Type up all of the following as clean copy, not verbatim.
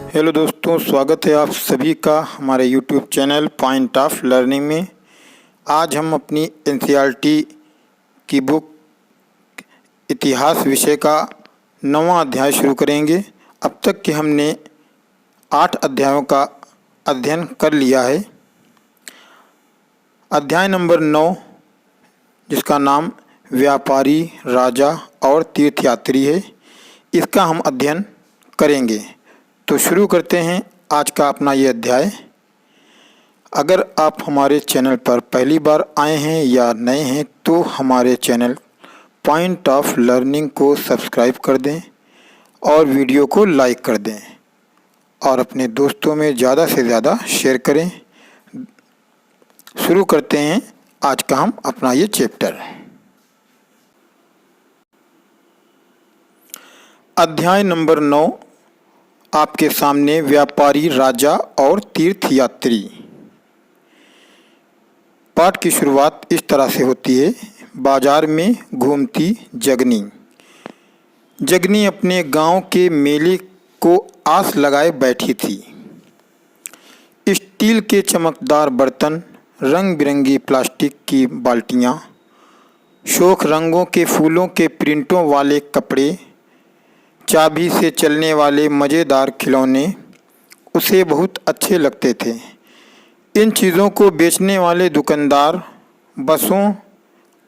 Hello दोस्तों, स्वागत है आप सभी का हमारे YouTube channel point of learning में। आज हम अपनी एनसीईआरटी की बुक इतिहास विषय का 9वां अध्याय शुरू करेंगे। अब तक कि हमने 8 अध्यायों का अध्ययन कर लिया है। अध्याय नंबर 9, जिसका नाम व्यापारी, राजा और तीर्थयात्री है, इसका हम अध्ययन करेंगे। तो शुरू करते हैं आज का अपना ये अध्याय। अगर आप हमारे चैनल पर पहली बार आए हैं या नए हैं तो हमारे चैनल पॉइंट ऑफ लर्निंग को सब्सक्राइब कर दें और वीडियो को लाइक कर दें और अपने दोस्तों में ज़्यादा से ज़्यादा शेयर करें। शुरू करते हैं आज का हम अपना ये चैप्टर। अध्याय नंबर 9 आपके सामने व्यापारी, राजा और तीर्थयात्री। पाठ की शुरुआत इस तरह से होती है। बाजार में घूमती जगनी। जगनी अपने गांव के मेले को आस लगाए बैठी थी। स्टील के चमकदार बर्तन, रंग बिरंगी प्लास्टिक की बाल्टियां, शोख रंगों के फूलों के प्रिंटों वाले कपड़े, चाबी से चलने वाले मज़ेदार खिलौने उसे बहुत अच्छे लगते थे। इन चीज़ों को बेचने वाले दुकानदार बसों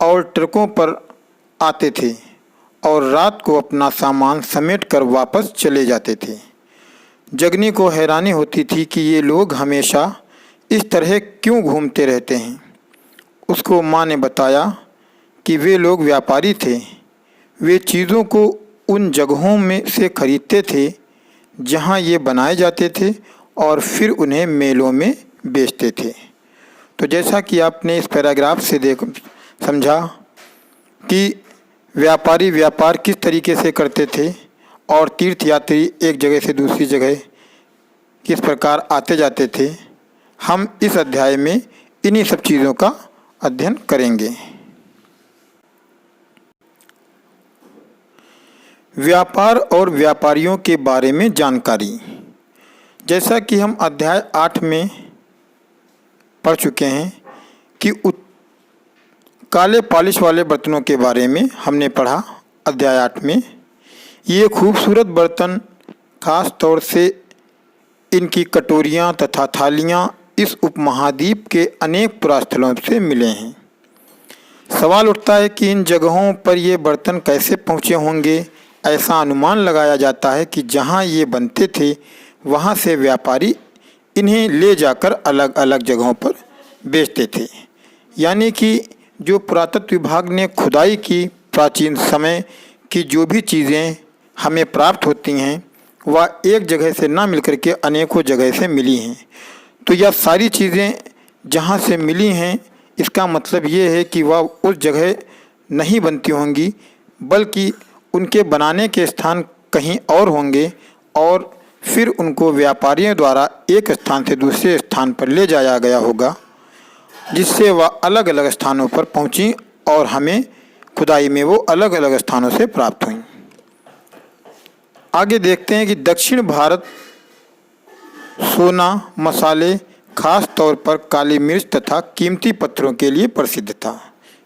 और ट्रकों पर आते थे और रात को अपना सामान समेटकर वापस चले जाते थे। जगनी को हैरानी होती थी कि ये लोग हमेशा इस तरह क्यों घूमते रहते हैं। उसको माँ ने बताया कि वे लोग व्यापारी थे। वे चीज़ों को उन जगहों में से खरीदते थे जहां ये बनाए जाते थे और फिर उन्हें मेलों में बेचते थे। तो जैसा कि आपने इस पैराग्राफ से समझा कि व्यापारी व्यापार किस तरीके से करते थे और तीर्थयात्री एक जगह से दूसरी जगह किस प्रकार आते जाते थे। हम इस अध्याय में इन्हीं सब चीज़ों का अध्ययन करेंगे। व्यापार और व्यापारियों के बारे में जानकारी। जैसा कि हम अध्याय 8 में पढ़ चुके हैं कि काले पॉलिश वाले बर्तनों के बारे में हमने पढ़ा। अध्याय 8 में ये खूबसूरत बर्तन, खास तौर से इनकी कटोरियाँ तथा थालियाँ इस उपमहाद्वीप के अनेक पुरास्थलों से मिले हैं। सवाल उठता है कि इन जगहों पर ये बर्तन कैसे पहुँचे होंगे। ऐसा अनुमान लगाया जाता है कि जहां ये बनते थे वहां से व्यापारी इन्हें ले जाकर अलग अलग जगहों पर बेचते थे। यानी कि जो पुरातत्व विभाग ने खुदाई की, प्राचीन समय की जो भी चीज़ें हमें प्राप्त होती हैं वह एक जगह से ना मिलकर के अनेकों जगह से मिली हैं। तो यह सारी चीज़ें जहां से मिली हैं, इसका मतलब ये है कि वह उस जगह नहीं बनती होंगी, बल्कि उनके बनाने के स्थान कहीं और होंगे और फिर उनको व्यापारियों द्वारा एक स्थान से दूसरे स्थान पर ले जाया गया होगा, जिससे वह अलग अलग स्थानों पर पहुंची और हमें खुदाई में वो अलग अलग स्थानों से प्राप्त हुई। आगे देखते हैं कि दक्षिण भारत सोना, मसाले, खास तौर पर काली मिर्च तथा कीमती पत्थरों के लिए प्रसिद्ध था।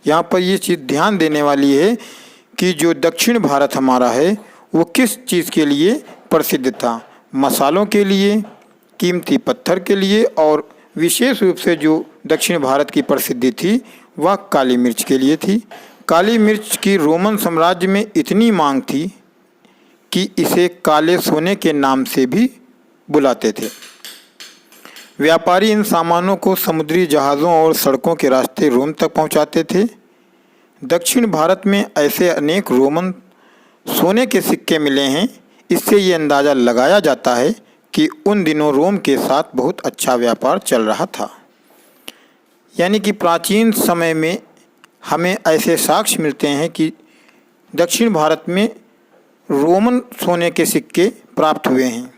यहाँ पर ये चीज़ ध्यान देने वाली है कि जो दक्षिण भारत हमारा है वो किस चीज़ के लिए प्रसिद्ध था। मसालों के लिए, कीमती पत्थर के लिए और विशेष रूप से जो दक्षिण भारत की प्रसिद्धि थी वह काली मिर्च के लिए थी। काली मिर्च की रोमन साम्राज्य में इतनी मांग थी कि इसे काले सोने के नाम से भी बुलाते थे। व्यापारी इन सामानों को समुद्री जहाज़ों और सड़कों के रास्ते रोम तक पहुंचाते थे। दक्षिण भारत में ऐसे अनेक रोमन सोने के सिक्के मिले हैं। इससे ये अंदाज़ा लगाया जाता है कि उन दिनों रोम के साथ बहुत अच्छा व्यापार चल रहा था। यानी कि प्राचीन समय में हमें ऐसे साक्ष्य मिलते हैं कि दक्षिण भारत में रोमन सोने के सिक्के प्राप्त हुए हैं।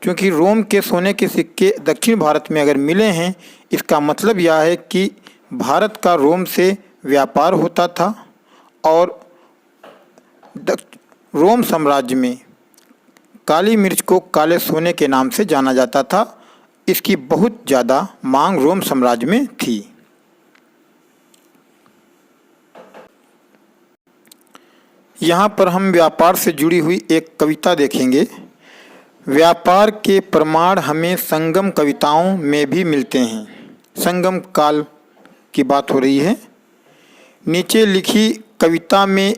क्योंकि रोम के सोने के सिक्के दक्षिण भारत में अगर मिले हैं, इसका मतलब यह है कि भारत का रोम से व्यापार होता था और रोम साम्राज्य में काली मिर्च को काले सोने के नाम से जाना जाता था। इसकी बहुत ज़्यादा मांग रोम साम्राज्य में थी। यहाँ पर हम व्यापार से जुड़ी हुई एक कविता देखेंगे। व्यापार के प्रमाण हमें संगम कविताओं में भी मिलते हैं। संगम काल की बात हो रही है। नीचे लिखी कविता में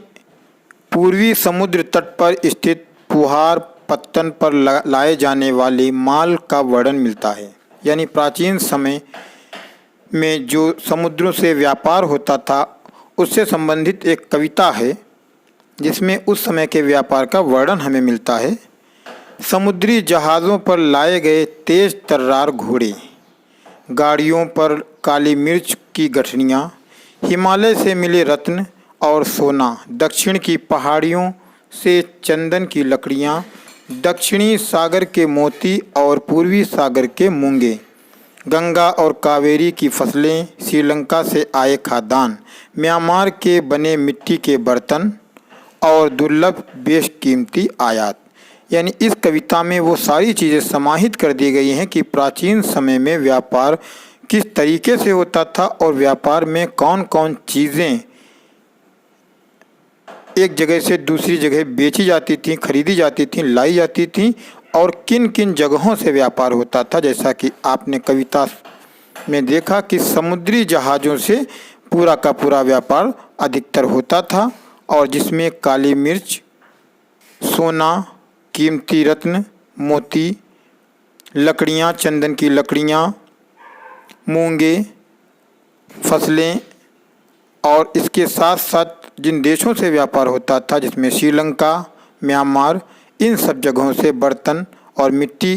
पूर्वी समुद्र तट पर स्थित पुहार पत्तन पर लाए जाने वाले माल का वर्णन मिलता है। यानी प्राचीन समय में जो समुद्रों से व्यापार होता था उससे संबंधित एक कविता है जिसमें उस समय के व्यापार का वर्णन हमें मिलता है। समुद्री जहाज़ों पर लाए गए तेज तर्रार घोड़े, गाड़ियों पर काली मिर्च की गठरियाँ, हिमालय से मिले रत्न और सोना, दक्षिण की पहाड़ियों से चंदन की लकड़ियाँ, दक्षिणी सागर के मोती और पूर्वी सागर के मूंगे, गंगा और कावेरी की फसलें, श्रीलंका से आए खाद्यान्न, म्यांमार के बने मिट्टी के बर्तन और दुर्लभ बेशकीमती आयात। यानी इस कविता में वो सारी चीज़ें समाहित कर दी गई हैं कि प्राचीन समय में व्यापार किस तरीके से होता था और व्यापार में कौन कौन चीज़ें एक जगह से दूसरी जगह बेची जाती थी, खरीदी जाती थी, लाई जाती थी और किन किन जगहों से व्यापार होता था। जैसा कि आपने कविता में देखा कि समुद्री जहाज़ों से पूरा का पूरा व्यापार अधिकतर होता था और जिसमें काली मिर्च, सोना, कीमती रत्न, मोती, लकड़ियाँ, चंदन की लकड़ियाँ, मूंगे, फसलें और इसके साथ साथ जिन देशों से व्यापार होता था जिसमें श्रीलंका, म्यांमार, इन सब जगहों से बर्तन और मिट्टी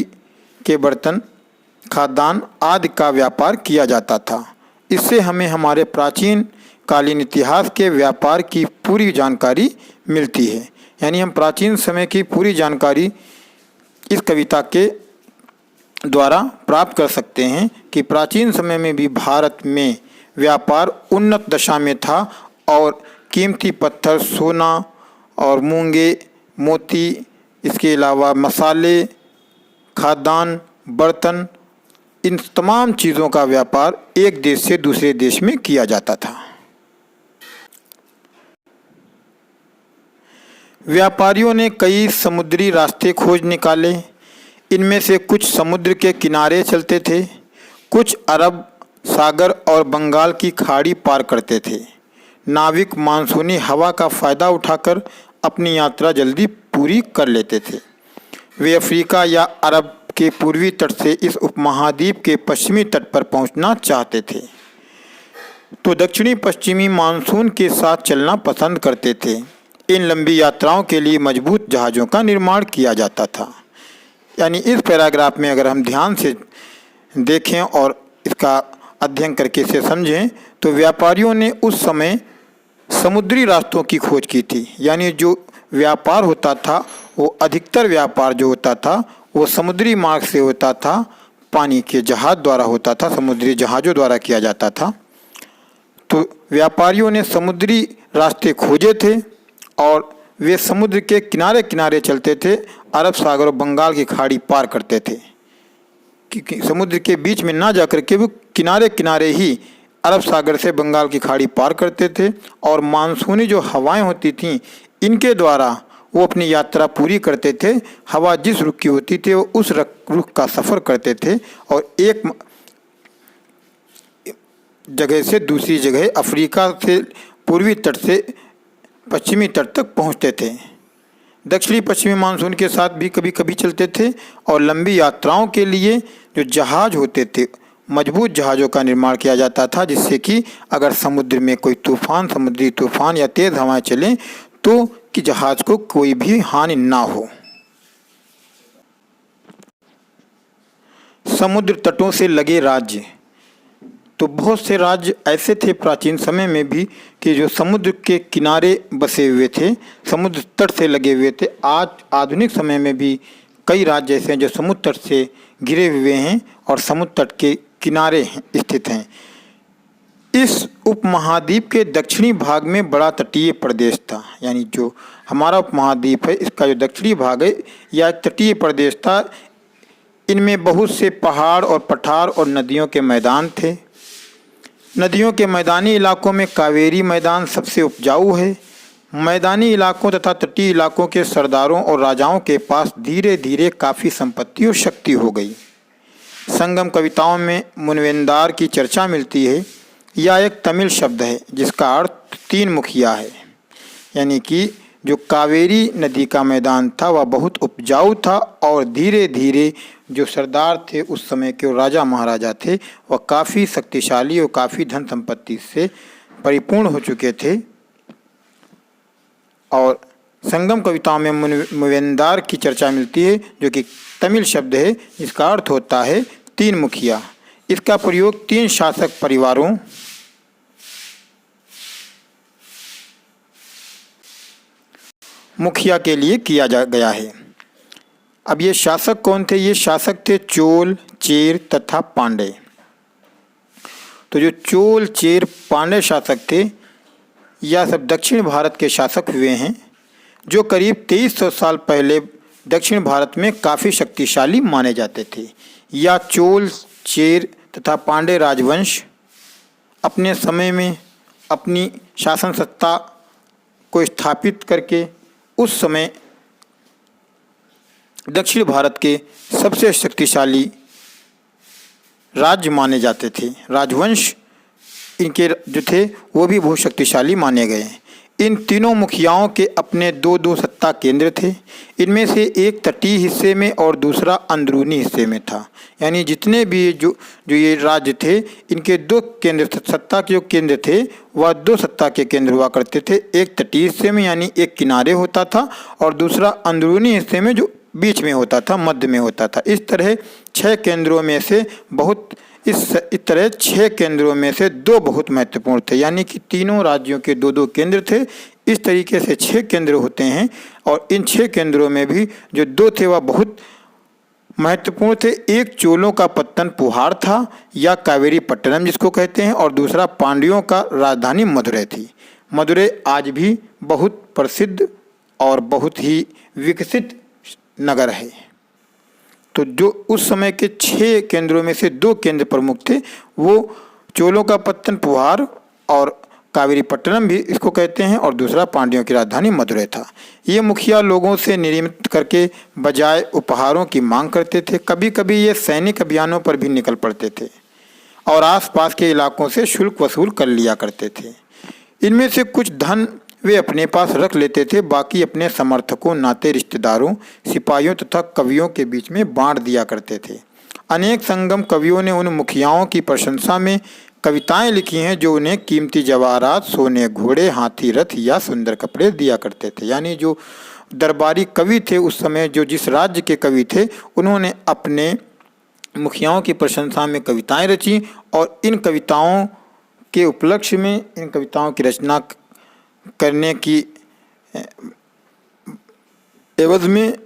के बर्तन, खाद्यान्न आदि का व्यापार किया जाता था। इससे हमें हमारे प्राचीन कालीन इतिहास के व्यापार की पूरी जानकारी मिलती है। यानी हम प्राचीन समय की पूरी जानकारी इस कविता के द्वारा प्राप्त कर सकते हैं कि प्राचीन समय में भी भारत में व्यापार उन्नत दशा में था और कीमती पत्थर, सोना और मूंगे, मोती, इसके अलावा मसाले, खाद्यान्न, बर्तन, इन तमाम चीज़ों का व्यापार एक देश से दूसरे देश में किया जाता था। व्यापारियों ने कई समुद्री रास्ते खोज निकाले। इनमें से कुछ समुद्र के किनारे चलते थे, कुछ अरब सागर और बंगाल की खाड़ी पार करते थे। नाविक मानसूनी हवा का फ़ायदा उठाकर अपनी यात्रा जल्दी पूरी कर लेते थे। वे अफ्रीका या अरब के पूर्वी तट से इस उपमहाद्वीप के पश्चिमी तट पर पहुंचना चाहते थे तो दक्षिणी पश्चिमी मानसून के साथ चलना पसंद करते थे। इन लंबी यात्राओं के लिए मजबूत जहाज़ों का निर्माण किया जाता था। यानी इस पैराग्राफ में अगर हम ध्यान से देखें और इसका अध्ययन करके इसे समझें तो व्यापारियों ने उस समय समुद्री रास्तों की खोज की थी। यानी जो व्यापार होता था वो अधिकतर व्यापार जो होता था वो समुद्री मार्ग से होता था, पानी के जहाज़ द्वारा होता था, समुद्री जहाज़ों द्वारा किया जाता था। तो व्यापारियों ने समुद्री रास्ते खोजे थे और वे समुद्र के किनारे किनारे चलते थे, अरब सागर और बंगाल की खाड़ी पार करते थे। क्योंकि समुद्र के बीच में ना जाकर के वो किनारे किनारे ही अरब सागर से बंगाल की खाड़ी पार करते थे और मानसूनी जो हवाएं होती थीं इनके द्वारा वो अपनी यात्रा पूरी करते थे। हवा जिस रुख की होती थी वो उस रुख का सफ़र करते थे और एक जगह से दूसरी जगह, अफ्रीका से पूर्वी तट से पश्चिमी तट तक पहुंचते थे। दक्षिणी पश्चिमी मानसून के साथ भी कभी कभी चलते थे और लंबी यात्राओं के लिए जो जहाज़ होते थे मजबूत जहाज़ों का निर्माण किया जाता था, जिससे कि अगर समुद्र में कोई तूफान, समुद्री तूफान या तेज़ हवाएं चलें तो कि जहाज़ को कोई भी हानि ना हो। समुद्र तटों से लगे राज्य, तो बहुत से राज्य ऐसे थे प्राचीन समय में भी कि जो समुद्र के किनारे बसे हुए थे, समुद्र तट से लगे हुए थे। आज आधुनिक समय में भी कई राज्य ऐसे हैं जो समुद्र तट से घिरे हुए हैं और समुद्र तट के किनारे स्थित हैं। इस उपमहाद्वीप के दक्षिणी भाग में बड़ा तटीय प्रदेश था। यानी जो हमारा उपमहाद्वीप है इसका जो दक्षिणी भाग है या तटीय प्रदेश था, इनमें बहुत से पहाड़ और पठार और नदियों के मैदान थे। नदियों के मैदानी इलाकों में कावेरी मैदान सबसे उपजाऊ है। मैदानी इलाकों तथा तटीय इलाकों के सरदारों और राजाओं के पास धीरे धीरे काफ़ी संपत्ति और शक्ति हो गई। संगम कविताओं में मुनवेंदार की चर्चा मिलती है। यह एक तमिल शब्द है जिसका अर्थ तीन मुखिया है। यानी कि जो कावेरी नदी का मैदान था वह बहुत उपजाऊ था और धीरे धीरे जो सरदार थे उस समय के राजा महाराजा थे वह काफ़ी शक्तिशाली और काफ़ी धन संपत्ति से परिपूर्ण हो चुके थे। और संगम कविताओं में मुनवेंदार की चर्चा मिलती है जो कि तमिल शब्द है जिसका अर्थ होता है तीन मुखिया। इसका प्रयोग तीन शासक परिवारों मुखिया के लिए किया गया है। अब ये शासक कौन थे? ये शासक थे चोल, चेर तथा पांडे। तो जो चोल, चेर, पांडे शासक थे यह सब दक्षिण भारत के शासक हुए हैं जो करीब 2300 साल पहले दक्षिण भारत में काफ़ी शक्तिशाली माने जाते थे। या चोल, चेर तथा पांडे राजवंश अपने समय में अपनी शासन सत्ता को स्थापित करके उस समय दक्षिण भारत के सबसे शक्तिशाली राज्य माने जाते थे। राजवंश इनके जो थे वो भी बहुत शक्तिशाली माने गए। इन तीनों मुखियाओं के अपने दो दो सत्ता केंद्र थे। इनमें से एक तटीय हिस्से में और दूसरा अंदरूनी हिस्से में था। यानी जितने भी जो ये राज्य थे इनके दो केंद्र, सत्ता के जो केंद्र थे वह दो सत्ता के केंद्र हुआ करते थे। एक तटीय हिस्से में यानी एक किनारे होता था और दूसरा अंदरूनी हिस्से में जो बीच में होता था, मध्य में होता था। इस तरह 6 केंद्रों में से दो बहुत महत्वपूर्ण थे। यानी कि तीनों राज्यों के दो दो केंद्र थे। इस तरीके से 6 केंद्र होते हैं और इन 6 केंद्रों में भी जो दो थे वह बहुत महत्वपूर्ण थे। एक चोलों का पत्तन पुहार था या कावेरी पट्टनम जिसको कहते हैं, और दूसरा पांड्यों का राजधानी मदुरै थी। मदुरै आज भी बहुत प्रसिद्ध और बहुत ही विकसित नगर है। तो जो उस समय के 6 केंद्रों में से 2 केंद्र प्रमुख थे वो चोलों का पत्तन पुहार और कावेरी पट्टनम भी इसको कहते हैं, और दूसरा पांड्यों की राजधानी मदुरै था। ये मुखिया लोगों से निर्मित करके बजाय उपहारों की मांग करते थे। कभी कभी ये सैनिक अभियानों पर भी निकल पड़ते थे और आसपास के इलाकों से शुल्क वसूल कर लिया करते थे। इनमें से कुछ धन वे अपने पास रख लेते थे, बाकी अपने समर्थकों, नाते रिश्तेदारों, सिपाहियों तथा कवियों के बीच में बांट दिया करते थे। अनेक संगम कवियों ने उन मुखियाओं की प्रशंसा में कविताएं लिखी हैं जो उन्हें कीमती जवाहरात, सोने, घोड़े, हाथी, रथ या सुंदर कपड़े दिया करते थे। यानी जो दरबारी कवि थे उस समय, जो जिस राज्य के कवि थे, उन्होंने अपने मुखियाओं की प्रशंसा में कविताएं रची और इन कविताओं के उपलक्ष्य में, इन कविताओं की रचना करने की एवज में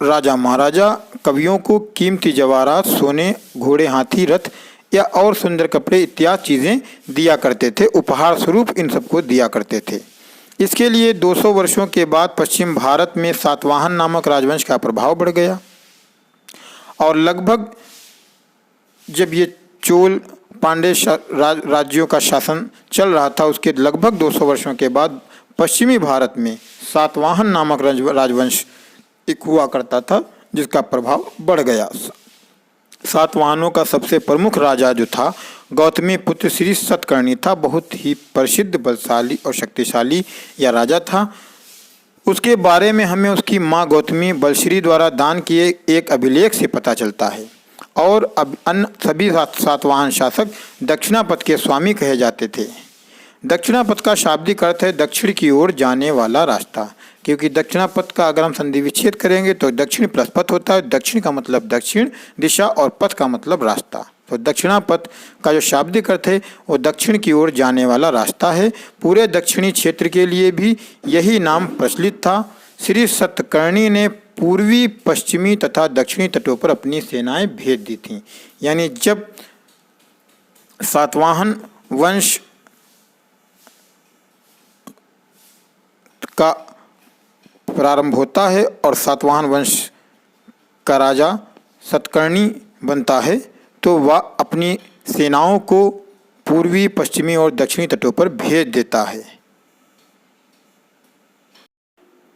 राजा महाराजा कवियों को कीमती जवाहरात, सोने, घोड़े, हाथी, रथ या और सुंदर कपड़े इत्यादि चीज़ें दिया करते थे। उपहार स्वरूप इन सबको दिया करते थे। इसके लिए 200 वर्षों के बाद पश्चिम भारत में सातवाहन नामक राजवंश का प्रभाव बढ़ गया और लगभग जब ये चोल पांडे राज्यों का शासन चल रहा था उसके लगभग 200 वर्षों के बाद पश्चिमी भारत में सातवाहन नामक राजवंश एक हुआ करता था जिसका प्रभाव बढ़ गया। सातवाहनों का सबसे प्रमुख राजा जो था गौतमी पुत्र श्री सतकर्णी था। बहुत ही प्रसिद्ध, बलशाली और शक्तिशाली यह राजा था। उसके बारे में हमें उसकी माँ गौतमी बलश्री द्वारा दान किए एक अभिलेख से पता चलता है। और अब अन्य सभी सातवाहन शासक दक्षिणापथ के स्वामी कहे जाते थे। दक्षिणापथ का शाब्दिक अर्थ है दक्षिण की ओर जाने वाला रास्ता, क्योंकि दक्षिणापथ का अगर हम संधि विच्छेद करेंगे तो दक्षिण प्लस पथ होता है। दक्षिण का मतलब दक्षिण दिशा और पथ का मतलब रास्ता। तो दक्षिणापथ का जो शाब्दिक अर्थ है वो दक्षिण की ओर जाने वाला रास्ता है। पूरे दक्षिणी क्षेत्र के लिए भी यही नाम प्रचलित था। श्री सतकर्णी ने पूर्वी, पश्चिमी तथा दक्षिणी तटों पर अपनी सेनाएं भेज दी थीं। यानी जब सातवाहन वंश का प्रारंभ होता है और सातवाहन वंश का राजा सतकर्णी बनता है, तो वह अपनी सेनाओं को पूर्वी, पश्चिमी और दक्षिणी तटों पर भेज देता है।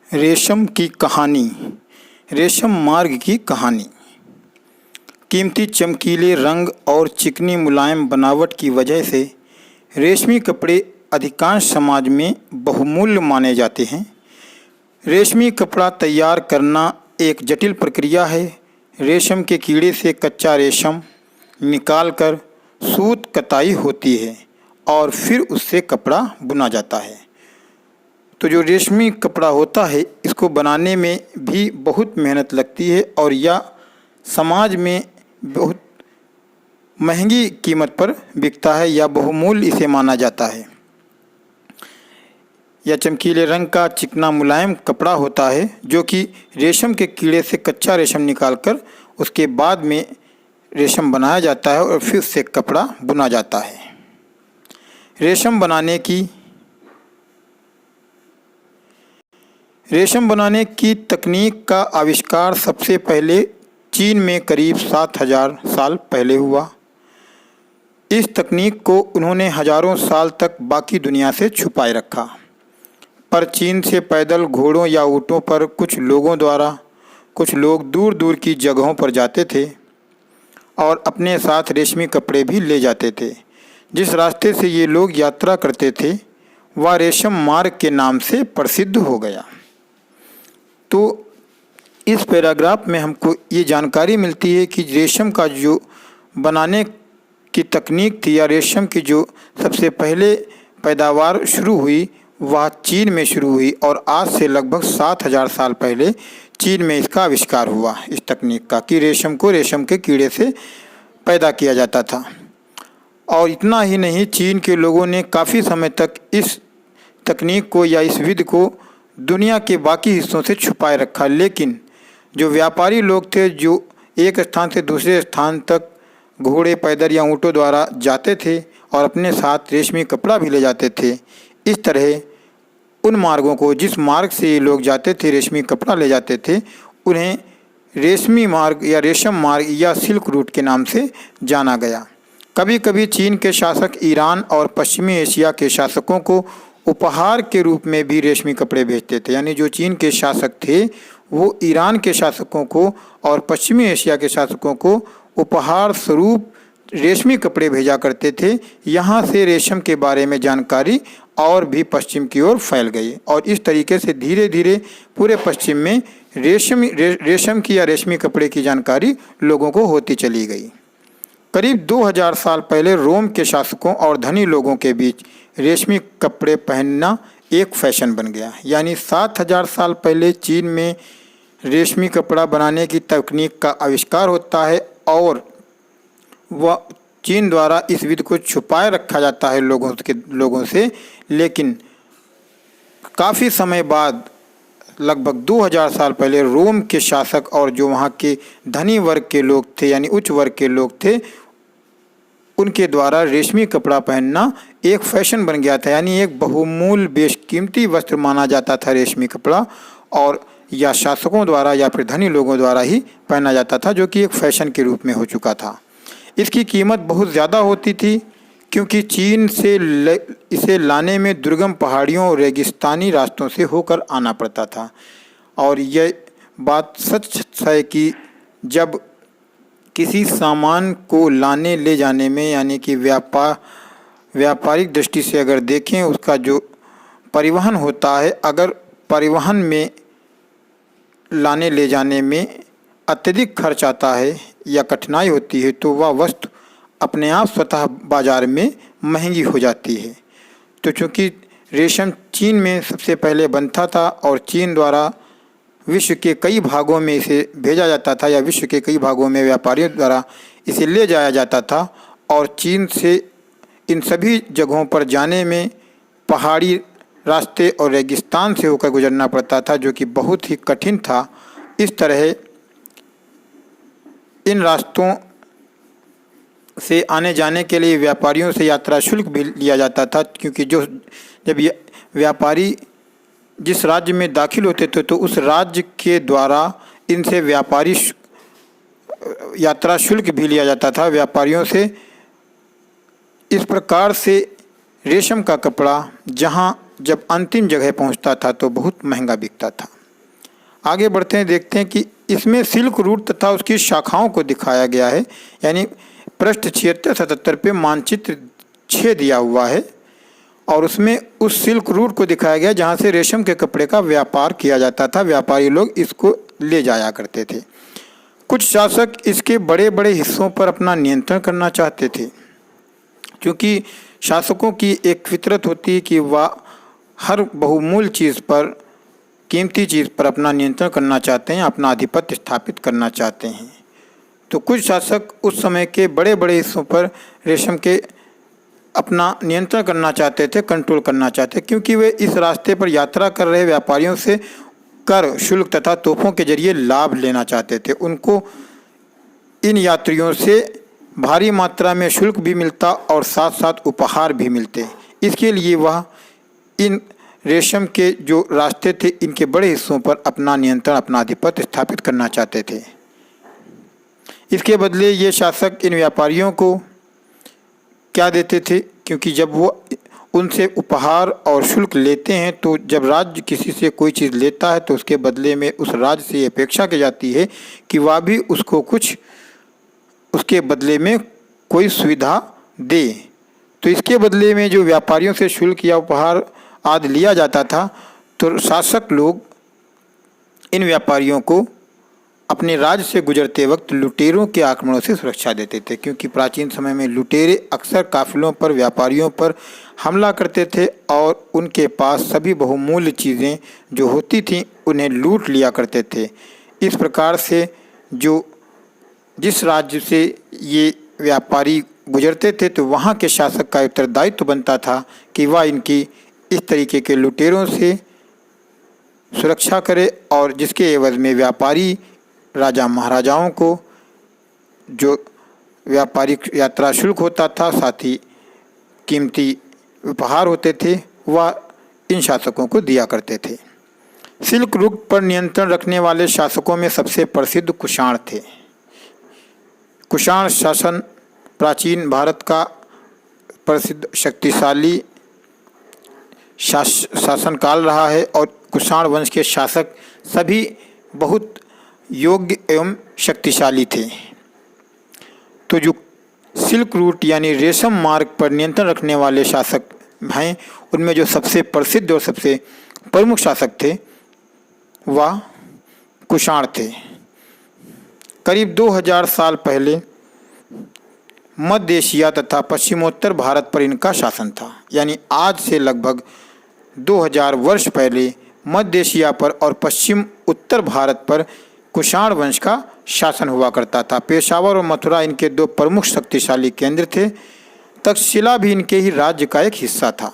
रेशम की कहानी। रेशम मार्ग की कहानी। कीमती चमकीले रंग और चिकनी मुलायम बनावट की वजह से रेशमी कपड़े अधिकांश समाज में बहुमूल्य माने जाते हैं। रेशमी कपड़ा तैयार करना एक जटिल प्रक्रिया है। रेशम के कीड़े से कच्चा रेशम निकालकर सूत कताई होती है और फिर उससे कपड़ा बुना जाता है। तो जो रेशमी कपड़ा होता है, इसको बनाने में भी बहुत मेहनत लगती है और यह समाज में बहुत महंगी कीमत पर बिकता है या बहुमूल्य इसे माना जाता है। यह चमकीले रंग का चिकना मुलायम कपड़ा होता है जो कि रेशम के कीड़े से कच्चा रेशम निकालकर उसके बाद में रेशम बनाया जाता है और फिर उससे कपड़ा बुना जाता है। रेशम बनाने की तकनीक का आविष्कार सबसे पहले चीन में करीब 7000 साल पहले हुआ। इस तकनीक को उन्होंने हजारों साल तक बाकी दुनिया से छुपाए रखा, पर चीन से पैदल, घोड़ों या ऊँटों पर कुछ लोग दूर दूर की जगहों पर जाते थे और अपने साथ रेशमी कपड़े भी ले जाते थे। जिस रास्ते से ये लोग यात्रा करते थे वह रेशम मार्ग के नाम से प्रसिद्ध हो गया। तो इस पैराग्राफ में हमको ये जानकारी मिलती है कि रेशम का जो बनाने की तकनीक थी या रेशम की जो सबसे पहले पैदावार शुरू हुई वह चीन में शुरू हुई और आज से लगभग 7000 साल पहले चीन में इसका आविष्कार हुआ, इस तकनीक का, कि रेशम को रेशम के कीड़े से पैदा किया जाता था। और इतना ही नहीं, चीन के लोगों ने काफ़ी समय तक इस तकनीक को या इस विधि को दुनिया के बाकी हिस्सों से छुपाए रखा। लेकिन जो व्यापारी लोग थे जो एक स्थान से दूसरे स्थान तक घोड़े, पैदल या ऊँटों द्वारा जाते थे और अपने साथ रेशमी कपड़ा भी ले जाते थे, इस तरह उन मार्गों को, जिस मार्ग से ये लोग जाते थे रेशमी कपड़ा ले जाते थे, उन्हें रेशमी मार्ग या रेशम मार्ग या सिल्क रूट के नाम से जाना गया। कभी कभी चीन के शासक ईरान और पश्चिमी एशिया के शासकों को उपहार के रूप में भी रेशमी कपड़े भेजते थे। यानी जो चीन के शासक थे वो ईरान के शासकों को और पश्चिमी एशिया के शासकों को उपहार स्वरूप रेशमी कपड़े भेजा करते थे। यहाँ से रेशम के बारे में जानकारी और भी पश्चिम की ओर फैल गई और इस तरीके से धीरे धीरे पूरे पश्चिम में रेशम की या रेशमी कपड़े की जानकारी लोगों को होती चली गई। करीब 2000 साल पहले रोम के शासकों और धनी लोगों के बीच रेशमी कपड़े पहनना एक फैशन बन गया। यानी 7000 साल पहले चीन में रेशमी कपड़ा बनाने की तकनीक का आविष्कार होता है और वह चीन द्वारा इस विधि को छुपाए रखा जाता है लोगों से। लेकिन काफ़ी समय बाद, लगभग 2000 साल पहले, रोम के शासक और जो वहाँ के धनी वर्ग के लोग थे यानी उच्च वर्ग के लोग थे, उनके द्वारा रेशमी कपड़ा पहनना एक फैशन बन गया था। यानी एक बहुमूल्य बेशकीमती वस्त्र माना जाता था रेशमी कपड़ा, और या शासकों द्वारा या फिर धनी लोगों द्वारा ही पहना जाता था, जो कि एक फैशन के रूप में हो चुका था। इसकी कीमत बहुत ज़्यादा होती थी क्योंकि चीन से इसे लाने में दुर्गम पहाड़ियों और रेगिस्तानी रास्तों से होकर आना पड़ता था। और यह बात सच है कि जब किसी सामान को लाने ले जाने में, यानी कि व्यापारिक दृष्टि से अगर देखें, उसका जो परिवहन होता है, अगर परिवहन में लाने ले जाने में अत्यधिक खर्च आता है या कठिनाई होती है तो वह वस्तु अपने आप स्वतः बाज़ार में महंगी हो जाती है। तो चूँकि रेशम चीन में सबसे पहले बनता था और चीन द्वारा विश्व के कई भागों में इसे भेजा जाता था या विश्व के कई भागों में व्यापारियों द्वारा इसे ले जाया जाता था, और चीन से इन सभी जगहों पर जाने में पहाड़ी रास्ते और रेगिस्तान से होकर गुजरना पड़ता था, जो कि बहुत ही कठिन था। इस तरह इन रास्तों से आने जाने के लिए व्यापारियों से यात्रा शुल्क भी लिया जाता था, क्योंकि जब ये व्यापारी जिस राज्य में दाखिल होते थे तो उस राज्य के द्वारा इनसे व्यापारी यात्रा शुल्क भी लिया जाता था व्यापारियों से। इस प्रकार से रेशम का कपड़ा जहाँ जब अंतिम जगह पहुँचता था तो बहुत महंगा बिकता था। आगे बढ़ते हैं, देखते हैं कि इसमें सिल्क रूट तथा उसकी शाखाओं को दिखाया गया है। यानी पृष्ठ 76-77 पे मानचित्र 6 दिया हुआ है और उसमें उस सिल्क रूट को दिखाया गया जहाँ से रेशम के कपड़े का व्यापार किया जाता था। व्यापारी लोग इसको ले जाया करते थे। कुछ शासक इसके बड़े बड़े हिस्सों पर अपना नियंत्रण करना चाहते थे, क्योंकि शासकों की एक फितरत होती है कि वह हर बहुमूल्य चीज़ पर, कीमती चीज़ पर अपना नियंत्रण करना चाहते हैं, अपना आधिपत्य स्थापित करना चाहते हैं। तो कुछ शासक उस समय के बड़े बड़े हिस्सों पर रेशम के अपना नियंत्रण करना चाहते थे, कंट्रोल करना चाहते, क्योंकि वे इस रास्ते पर यात्रा कर रहे व्यापारियों से कर, शुल्क तथा तोहफों के जरिए लाभ लेना चाहते थे। उनको इन यात्रियों से भारी मात्रा में शुल्क भी मिलता और साथ साथ उपहार भी मिलते। इसके लिए वह इन रेशम के जो रास्ते थे इनके बड़े हिस्सों पर अपना नियंत्रण, अपना आधिपत्य स्थापित करना चाहते थे। इसके बदले ये शासक इन व्यापारियों को क्या देते थे, क्योंकि जब वो उनसे उपहार और शुल्क लेते हैं तो जब राज्य किसी से कोई चीज़ लेता है तो उसके बदले में उस राज्य से अपेक्षा की जाती है कि वह भी उसको कुछ उसके बदले में कोई सुविधा दे। तो इसके बदले में जो व्यापारियों से शुल्क या उपहार आदि लिया जाता था, तो शासक लोग इन व्यापारियों को अपने राज्य से गुजरते वक्त लुटेरों के आक्रमणों से सुरक्षा देते थे, क्योंकि प्राचीन समय में लुटेरे अक्सर काफिलों पर, व्यापारियों पर हमला करते थे और उनके पास सभी बहुमूल्य चीज़ें जो होती थीं उन्हें लूट लिया करते थे। इस प्रकार से जिस राज्य से ये व्यापारी गुजरते थे तो वहाँ के शासक का उत्तरदायित्व बनता था कि वह इनकी इस तरीके के लुटेरों से सुरक्षा करे, और जिसके एवज में व्यापारी राजा महाराजाओं को जो व्यापारिक यात्रा शुल्क होता था, साथ ही कीमती उपहार होते थे, वह इन शासकों को दिया करते थे। सिल्क रूट पर नियंत्रण रखने वाले शासकों में सबसे प्रसिद्ध कुषाण थे। कुषाण शासन प्राचीन भारत का प्रसिद्ध शक्तिशाली शासनकाल रहा है और कुषाण वंश के शासक सभी बहुत योग्य एवं शक्तिशाली थे। तो जो सिल्क रूट यानी रेशम मार्ग पर नियंत्रण रखने वाले शासक हैं, उनमें जो सबसे प्रसिद्ध और सबसे प्रमुख शासक थे वह कुषाण थे। करीब 2000 साल पहले मध्य एशिया तथा पश्चिमोत्तर भारत पर इनका शासन था। यानी आज से लगभग 2000 वर्ष पहले मध्य एशिया पर और पश्चिम उत्तर भारत पर कुषाण वंश का शासन हुआ करता था। पेशावर और मथुरा इनके दो प्रमुख शक्तिशाली केंद्र थे। तक्षशिला भी इनके ही राज्य का एक हिस्सा था।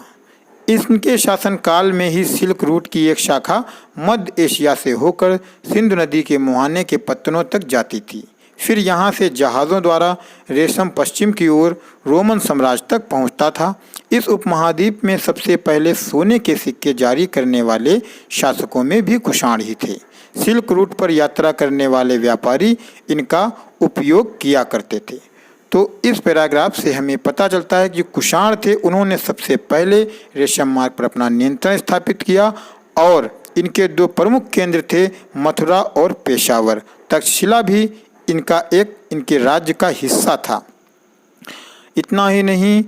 इनके शासनकाल में ही सिल्क रूट की एक शाखा मध्य एशिया से होकर सिंधु नदी के मुहाने के पत्तनों तक जाती थी। फिर यहाँ से जहाज़ों द्वारा रेशम पश्चिम की ओर रोमन साम्राज्य तक पहुँचता था। इस उपमहाद्वीप में सबसे पहले सोने के सिक्के जारी करने वाले शासकों में भी कुषाण ही थे। सिल्क रूट पर यात्रा करने वाले व्यापारी इनका उपयोग किया करते थे। तो इस पैराग्राफ से हमें पता चलता है कि कुषाण थे, उन्होंने सबसे पहले रेशम मार्ग पर अपना नियंत्रण स्थापित किया और इनके दो प्रमुख केंद्र थे मथुरा और पेशावर। तक्षशिला भी इनके राज्य का हिस्सा था। इतना ही नहीं,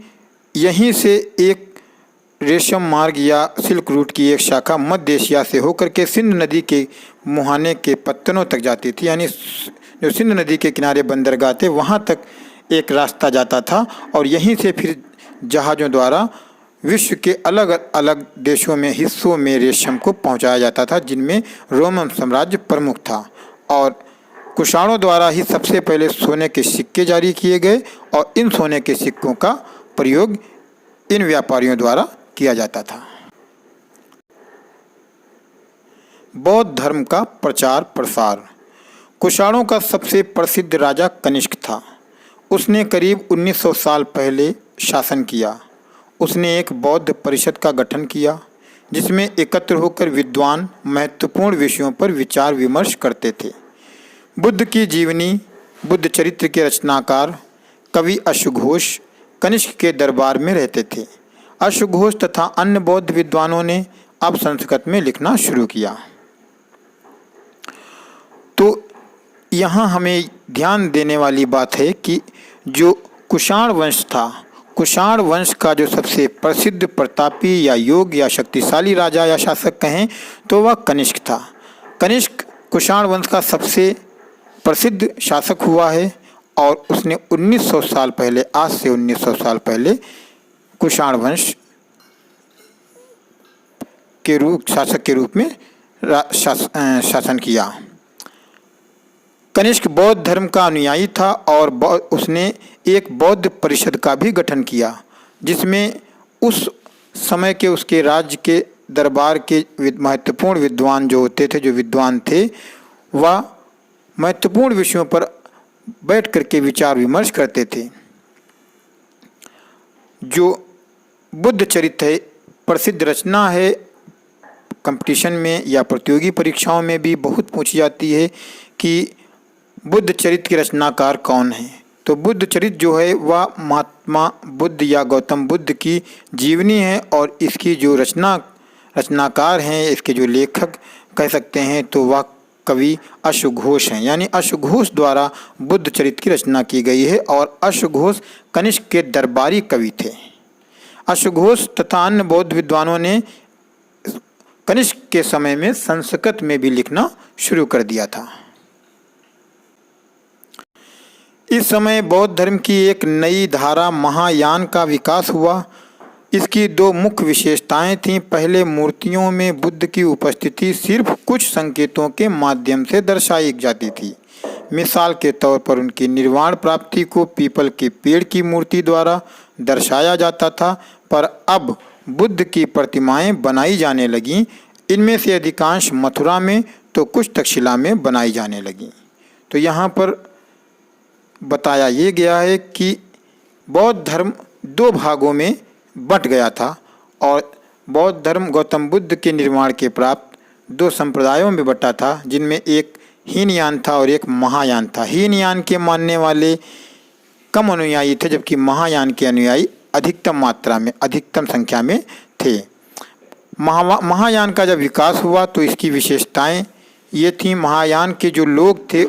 यहीं से एक रेशम मार्ग या सिल्क रूट की एक शाखा मध्य एशिया से होकर के सिंधु नदी के मुहाने के पत्तनों तक जाती थी। यानी जो सिंधु नदी के किनारे बंदरगाह थे वहाँ तक एक रास्ता जाता था और यहीं से फिर जहाज़ों द्वारा विश्व के अलग अलग देशों में हिस्सों में रेशम को पहुँचाया जाता था, जिनमें रोमन साम्राज्य प्रमुख था। और कुषाणों द्वारा ही सबसे पहले सोने के सिक्के जारी किए गए और इन सोने के सिक्कों का प्रयोग इन व्यापारियों द्वारा किया जाता था। बौद्ध धर्म का प्रचार प्रसार। कुषाणों का सबसे प्रसिद्ध राजा कनिष्क था। उसने करीब 1900 साल पहले शासन किया। उसने एक बौद्ध परिषद का गठन किया जिसमें एकत्र होकर विद्वान महत्वपूर्ण विषयों पर विचार विमर्श करते थे। बुद्ध की जीवनी, बुद्ध चरित्र के रचनाकार कवि अश्वघोष कनिष्क के दरबार में रहते थे। अश्वघोष तथा अन्य बौद्ध विद्वानों ने अब संस्कृत में लिखना शुरू किया। तो यहाँ हमें ध्यान देने वाली बात है कि जो कुषाण वंश था, कुषाण वंश का जो सबसे प्रसिद्ध प्रतापी या योग्य या शक्तिशाली राजा या शासक कहें तो वह कनिष्क था। कनिष्क कुषाण वंश का सबसे प्रसिद्ध शासक हुआ है और उसने 1900 साल पहले, आज से 1900 साल पहले कुषाण वंश के शासक के रूप में शासन किया। कनिष्क बौद्ध धर्म का अनुयायी था और उसने एक बौद्ध परिषद का भी गठन किया जिसमें उस समय के उसके राज्य के दरबार के महत्वपूर्ण विद्वान जो होते थे, जो विद्वान थे, वह महत्वपूर्ण विषयों पर बैठ करके विचार विमर्श करते थे। जो बुद्ध चरित्र है, प्रसिद्ध रचना है, कंपटीशन में या प्रतियोगी परीक्षाओं में भी बहुत पूछी जाती है कि बुद्ध चरित्र के रचनाकार कौन है। तो बुद्ध चरित्र जो है वह महात्मा बुद्ध या गौतम बुद्ध की जीवनी है और इसकी जो रचनाकार हैं, इसके जो लेखक कह सकते हैं तो वह कवि अश्वघोष हैं। यानी अश्वघोष द्वारा बुद्ध चरित्र की रचना की गई है और अश्वघोष कनिष्क के दरबारी कवि थे। अश्वघोष तथा अन्य बौद्ध विद्वानों ने कनिष्क के समय में संस्कृत में भी लिखना शुरू कर दिया था। इस समय बौद्ध धर्म की एक नई धारा महायान का विकास हुआ। इसकी दो मुख्य विशेषताएं थीं। पहले, मूर्तियों में बुद्ध की उपस्थिति सिर्फ कुछ संकेतों के माध्यम से दर्शाई जाती थी। मिसाल के तौर पर उनकी निर्वाण प्राप्ति को पीपल के पेड़ की मूर्ति द्वारा दर्शाया जाता था, पर अब बुद्ध की प्रतिमाएं बनाई जाने लगीं। इनमें से अधिकांश मथुरा में तो कुछ तक्षशिला में बनाई जाने लगीं। तो यहाँ पर बताया ये गया है कि बौद्ध धर्म दो भागों में बंट गया था और बौद्ध धर्म गौतम बुद्ध के निर्माण के प्राप्त दो संप्रदायों में बटा था, जिनमें एक हीनयान था और एक महायान था। हीनयान के मानने वाले कम अनुयायी थे, जबकि महायान के अनुयायी अधिकतम मात्रा में, अधिकतम संख्या में थे। महायान का जब विकास हुआ तो इसकी विशेषताएं ये थीं। महायान के जो लोग थे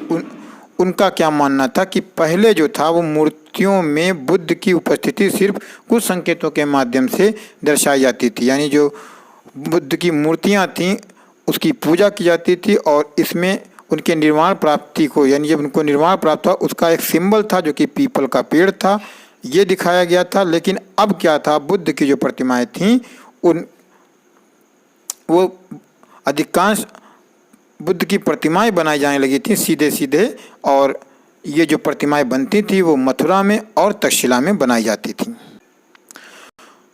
उनका क्या मानना था कि पहले जो था वो मूर्तियों में बुद्ध की उपस्थिति सिर्फ कुछ संकेतों के माध्यम से दर्शाई जाती थी। यानी जो बुद्ध की मूर्तियां थीं उसकी पूजा की जाती थी और इसमें उनके निर्वाण प्राप्ति को, यानी जब उनको निर्वाण प्राप्त हुआ उसका एक सिंबल था जो कि पीपल का पेड़ था, ये दिखाया गया था। लेकिन अब क्या था, बुद्ध की जो प्रतिमाएं थीं वो अधिकांश बुद्ध की प्रतिमाएं बनाई जाने लगी थी सीधे सीधे, और ये जो प्रतिमाएं बनती थी वो मथुरा में और तक्षशिला में बनाई जाती थी।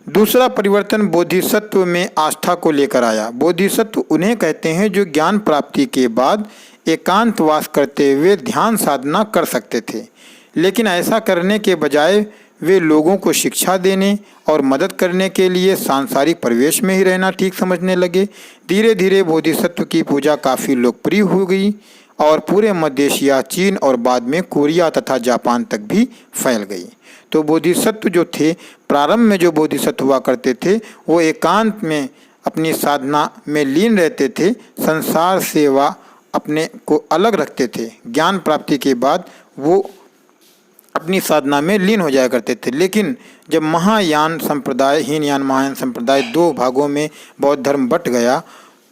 दूसरा परिवर्तन बोधिसत्व में आस्था को लेकर आया। बोधिसत्व उन्हें कहते हैं जो ज्ञान प्राप्ति के बाद एकांतवास करते हुए ध्यान साधना कर सकते थे, लेकिन ऐसा करने के बजाय वे लोगों को शिक्षा देने और मदद करने के लिए सांसारिक परिवेश में ही रहना ठीक समझने लगे। धीरे धीरे बोधिसत्व की पूजा काफ़ी लोकप्रिय हो गई और पूरे मध्य एशिया, चीन और बाद में कोरिया तथा जापान तक भी फैल गई। तो बोधिसत्व जो थे, प्रारंभ में जो बोधिसत्व हुआ करते थे वो एकांत में अपनी साधना में लीन रहते थे, संसार से वह अपने को अलग रखते थे। ज्ञान प्राप्ति के बाद वो अपनी साधना में लीन हो जाया करते थे। लेकिन जब महायान संप्रदाय, हीनयान महायान संप्रदाय दो भागों में बौद्ध धर्म बट गया,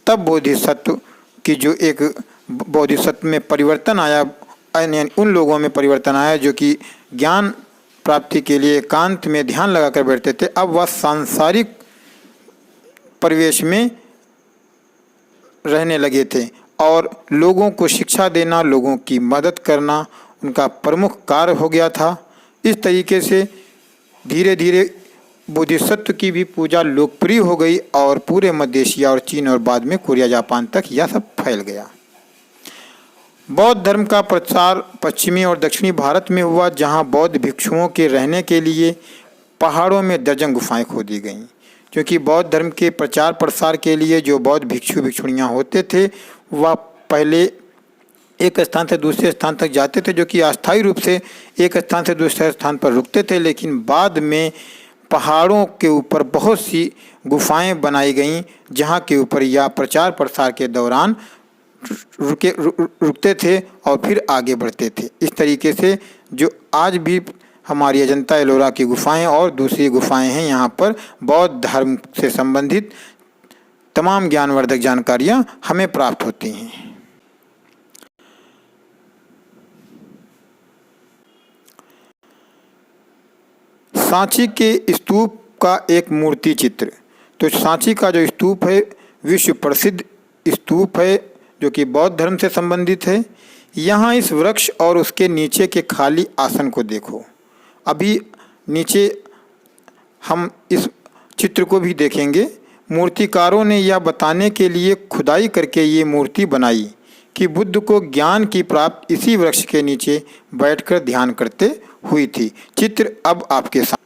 तब बोधिसत्व की जो एक बोधिसत्व में परिवर्तन आया, यानी उन लोगों में परिवर्तन आया जो कि ज्ञान प्राप्ति के लिए एकांत में ध्यान लगाकर बैठते थे। अब वह सांसारिक परिवेश में रहने लगे थे और लोगों को शिक्षा देना, लोगों की मदद करना उनका प्रमुख कार्य हो गया था। इस तरीके से धीरे धीरे बोधिसत्व की भी पूजा लोकप्रिय हो गई और पूरे मध्य एशिया और चीन और बाद में कोरिया जापान तक यह सब फैल गया। बौद्ध धर्म का प्रचार पश्चिमी और दक्षिणी भारत में हुआ, जहां बौद्ध भिक्षुओं के रहने के लिए पहाड़ों में दर्जन गुफाएं खोदी गईं। क्योंकि बौद्ध धर्म के प्रचार प्रसार के लिए जो बौद्ध भिक्षु भिक्षुणियाँ होते थे वह पहले एक स्थान से दूसरे स्थान तक जाते थे, जो कि अस्थायी रूप से एक स्थान से दूसरे स्थान पर रुकते थे। लेकिन बाद में पहाड़ों के ऊपर बहुत सी गुफाएं बनाई गईं, जहां के ऊपर या प्रचार प्रसार के दौरान रुकते थे और फिर आगे बढ़ते थे। इस तरीके से जो आज भी हमारी अजंता एलोरा की गुफाएं और दूसरी गुफाएं हैं, यहाँ पर बौद्ध धर्म से संबंधित तमाम ज्ञानवर्धक जानकारियाँ हमें प्राप्त होती हैं। सांची के स्तूप का एक मूर्ति चित्र। तो सांची का जो स्तूप है विश्व प्रसिद्ध स्तूप है, जो कि बौद्ध धर्म से संबंधित है। यहाँ इस वृक्ष और उसके नीचे के खाली आसन को देखो। अभी नीचे हम इस चित्र को भी देखेंगे। मूर्तिकारों ने यह बताने के लिए खुदाई करके ये मूर्ति बनाई कि बुद्ध को ज्ञान की प्राप्ति इसी वृक्ष के नीचे बैठकर ध्यान करते हुई थी। चित्र अब आपके सामने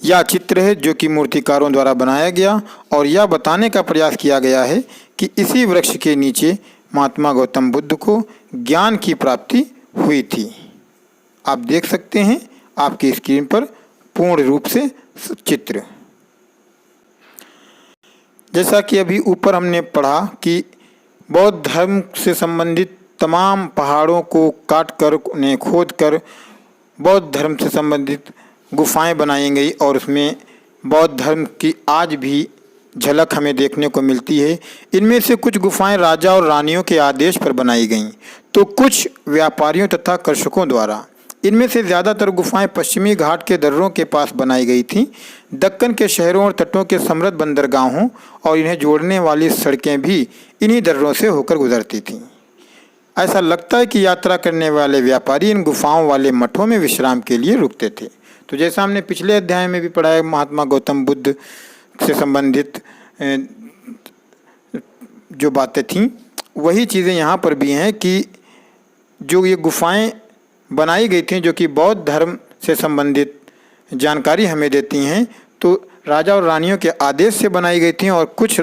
यह चित्र है जो कि मूर्तिकारों द्वारा बनाया गया और यह बताने का प्रयास किया गया है कि इसी वृक्ष के नीचे महात्मा गौतम बुद्ध को ज्ञान की प्राप्ति हुई थी। आप देख सकते हैं आपकी स्क्रीन पर पूर्ण रूप से चित्र। जैसा कि अभी ऊपर हमने पढ़ा कि बौद्ध धर्म से संबंधित तमाम पहाड़ों को काटकर उन्हें खोदकर बौद्ध धर्म से संबंधित गुफाएं बनाई गई और उसमें बौद्ध धर्म की आज भी झलक हमें देखने को मिलती है। इनमें से कुछ गुफाएं राजा और रानियों के आदेश पर बनाई गईं, तो कुछ व्यापारियों तथा कृषकों द्वारा। इनमें से ज़्यादातर गुफाएं पश्चिमी घाट के दर्रों के पास बनाई गई थीं। दक्कन के शहरों और तटों के समृद्ध बंदरगाहों और इन्हें जोड़ने वाली सड़कें भी इन्हीं दर्रों से होकर गुजरती थीं। ऐसा लगता है कि यात्रा करने वाले व्यापारी इन गुफाओं वाले मठों में विश्राम के लिए रुकते थे। तो जैसा हमने पिछले अध्याय में भी पढ़ा है, महात्मा गौतम बुद्ध से संबंधित जो बातें थीं वही चीज़ें यहाँ पर भी हैं कि जो ये गुफाएं बनाई गई थी जो कि बौद्ध धर्म से संबंधित जानकारी हमें देती हैं, तो राजा और रानियों के आदेश से बनाई गई थी और कुछ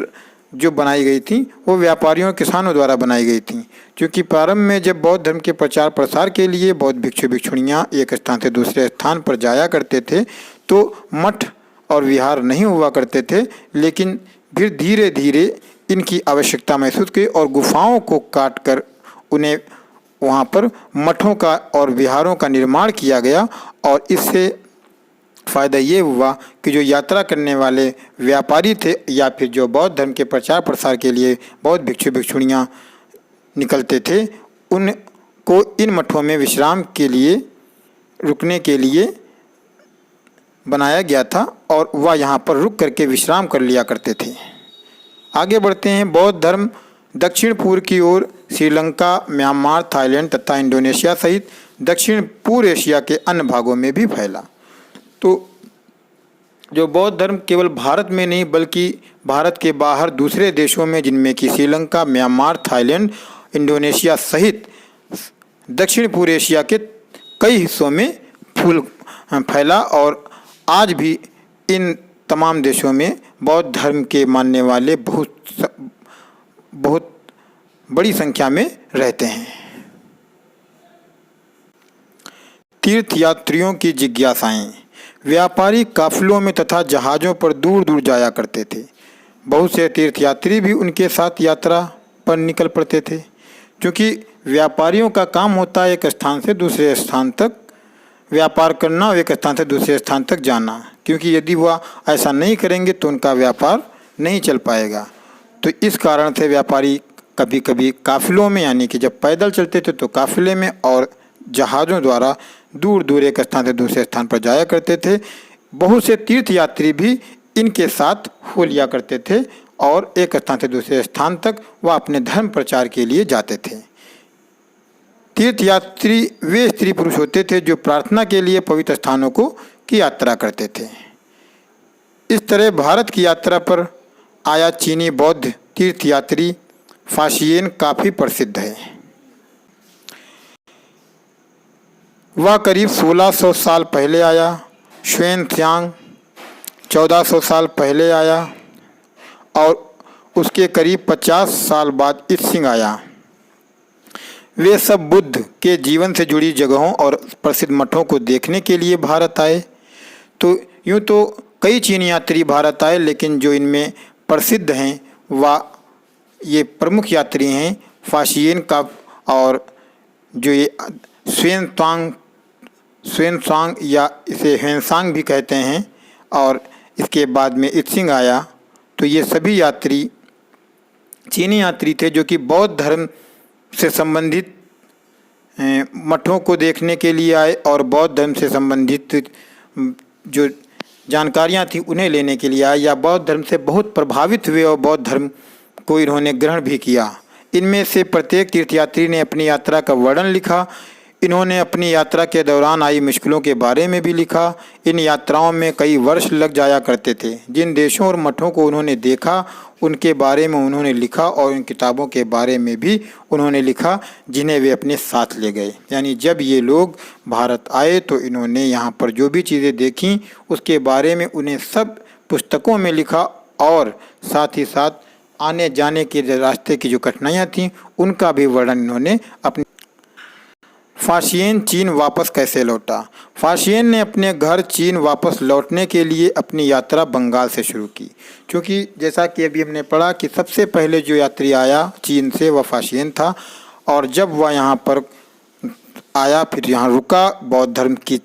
जो बनाई गई थी वो व्यापारियों किसानों द्वारा बनाई गई थी। क्योंकि प्रारंभ में जब बौद्ध धर्म के प्रचार प्रसार के लिए बौद्ध भिक्षु भिक्षुणियाँ एक स्थान से दूसरे स्थान पर जाया करते थे तो मठ और विहार नहीं हुआ करते थे, लेकिन फिर धीरे धीरे इनकी आवश्यकता महसूस की और गुफाओं को काटकर उन्हें वहाँ पर मठों का और विहारों का निर्माण किया गया। और इससे फ़ायदा ये हुआ कि जो यात्रा करने वाले व्यापारी थे या फिर जो बौद्ध धर्म के प्रचार प्रसार के लिए बौद्ध भिक्षु भिक्षुणियाँ निकलते थे, उनको इन मठों में विश्राम के लिए रुकने के लिए बनाया गया था और वह यहाँ पर रुक करके विश्राम कर लिया करते थे। आगे बढ़ते हैं। बौद्ध धर्म दक्षिण पूर्व की ओर श्रीलंका, म्यांमार, थाईलैंड तथा इंडोनेशिया सहित दक्षिण पूर्व एशिया के अन्य भागों में भी फैला। तो जो बौद्ध धर्म केवल भारत में नहीं बल्कि भारत के बाहर दूसरे देशों में, जिनमें कि श्रीलंका, म्यांमार, थाईलैंड, इंडोनेशिया सहित दक्षिण पूर्व एशिया के कई हिस्सों में फैला और आज भी इन तमाम देशों में बौद्ध धर्म के मानने वाले बहुत बड़ी संख्या में रहते हैं। तीर्थयात्रियों की जिज्ञासाएं। व्यापारी काफिलों में तथा जहाज़ों पर दूर दूर जाया करते थे। बहुत से तीर्थयात्री भी उनके साथ यात्रा पर निकल पड़ते थे, क्योंकि व्यापारियों का काम होता है एक स्थान से दूसरे स्थान तक व्यापार करना और एक स्थान से दूसरे स्थान तक जाना, क्योंकि यदि वह ऐसा नहीं करेंगे तो उनका व्यापार नहीं चल पाएगा। तो इस कारण से व्यापारी कभी कभी काफिलों में, यानी कि जब पैदल चलते थे तो काफिले में और जहाज़ों द्वारा दूर दूर एक स्थान से दूसरे स्थान पर जाया करते थे। बहुत से तीर्थयात्री भी इनके साथ हो लिया करते थे और एक स्थान से दूसरे स्थान तक वह अपने धर्म प्रचार के लिए जाते थे। तीर्थयात्री वे स्त्री पुरुष होते थे जो प्रार्थना के लिए पवित्र स्थानों की यात्रा करते थे। इस तरह भारत की यात्रा पर आया चीनी बौद्ध तीर्थयात्री फाशियन काफ़ी प्रसिद्ध है। वह करीब 1600 साल पहले आया, xuanzang 1400 साल पहले आया और उसके करीब 50 साल बाद इत्सिंग आया। वे सब बुद्ध के जीवन से जुड़ी जगहों और प्रसिद्ध मठों को देखने के लिए भारत आए। तो यूँ तो कई चीनी यात्री भारत आए, लेकिन जो इनमें प्रसिद्ध हैं वह ये प्रमुख यात्री हैं फाशियन का, और जो ये xuanzang या इसे ह्वेनसांग भी कहते हैं, और इसके बाद में इत्सिंग आया। तो ये सभी यात्री चीनी यात्री थे जो कि बौद्ध धर्म से संबंधित मठों को देखने के लिए आए और बौद्ध धर्म से संबंधित जो जानकारियां थी उन्हें लेने के लिए आए, या बौद्ध धर्म से बहुत प्रभावित हुए और बौद्ध धर्म को इन्होंने ग्रहण भी किया। इनमें से प्रत्येक तीर्थयात्री ने अपनी यात्रा का वर्णन लिखा। इन्होंने अपनी यात्रा के दौरान आई मुश्किलों के बारे में भी लिखा। इन यात्राओं में कई वर्ष लग जाया करते थे। जिन देशों और मठों को उन्होंने देखा उनके बारे में उन्होंने लिखा, और उन किताबों के बारे में भी उन्होंने लिखा जिन्हें वे अपने साथ ले गए। यानी जब ये लोग भारत आए तो इन्होंने यहाँ पर जो भी चीज़ें देखी उसके बारे में उन्हें सब पुस्तकों में लिखा, और साथ ही साथ आने जाने के रास्ते की जो कठिनाइयाँ थीं उनका भी वर्णन इन्होंने अपने। फाशियन चीन वापस कैसे लौटा। फाशियन ने अपने घर चीन वापस लौटने के लिए अपनी यात्रा बंगाल से शुरू की, क्योंकि जैसा कि अभी हमने पढ़ा कि सबसे पहले जो यात्री आया चीन से वह फाशियन था, और जब वह यहाँ पर आया फिर यहाँ रुका, बौद्ध धर्म की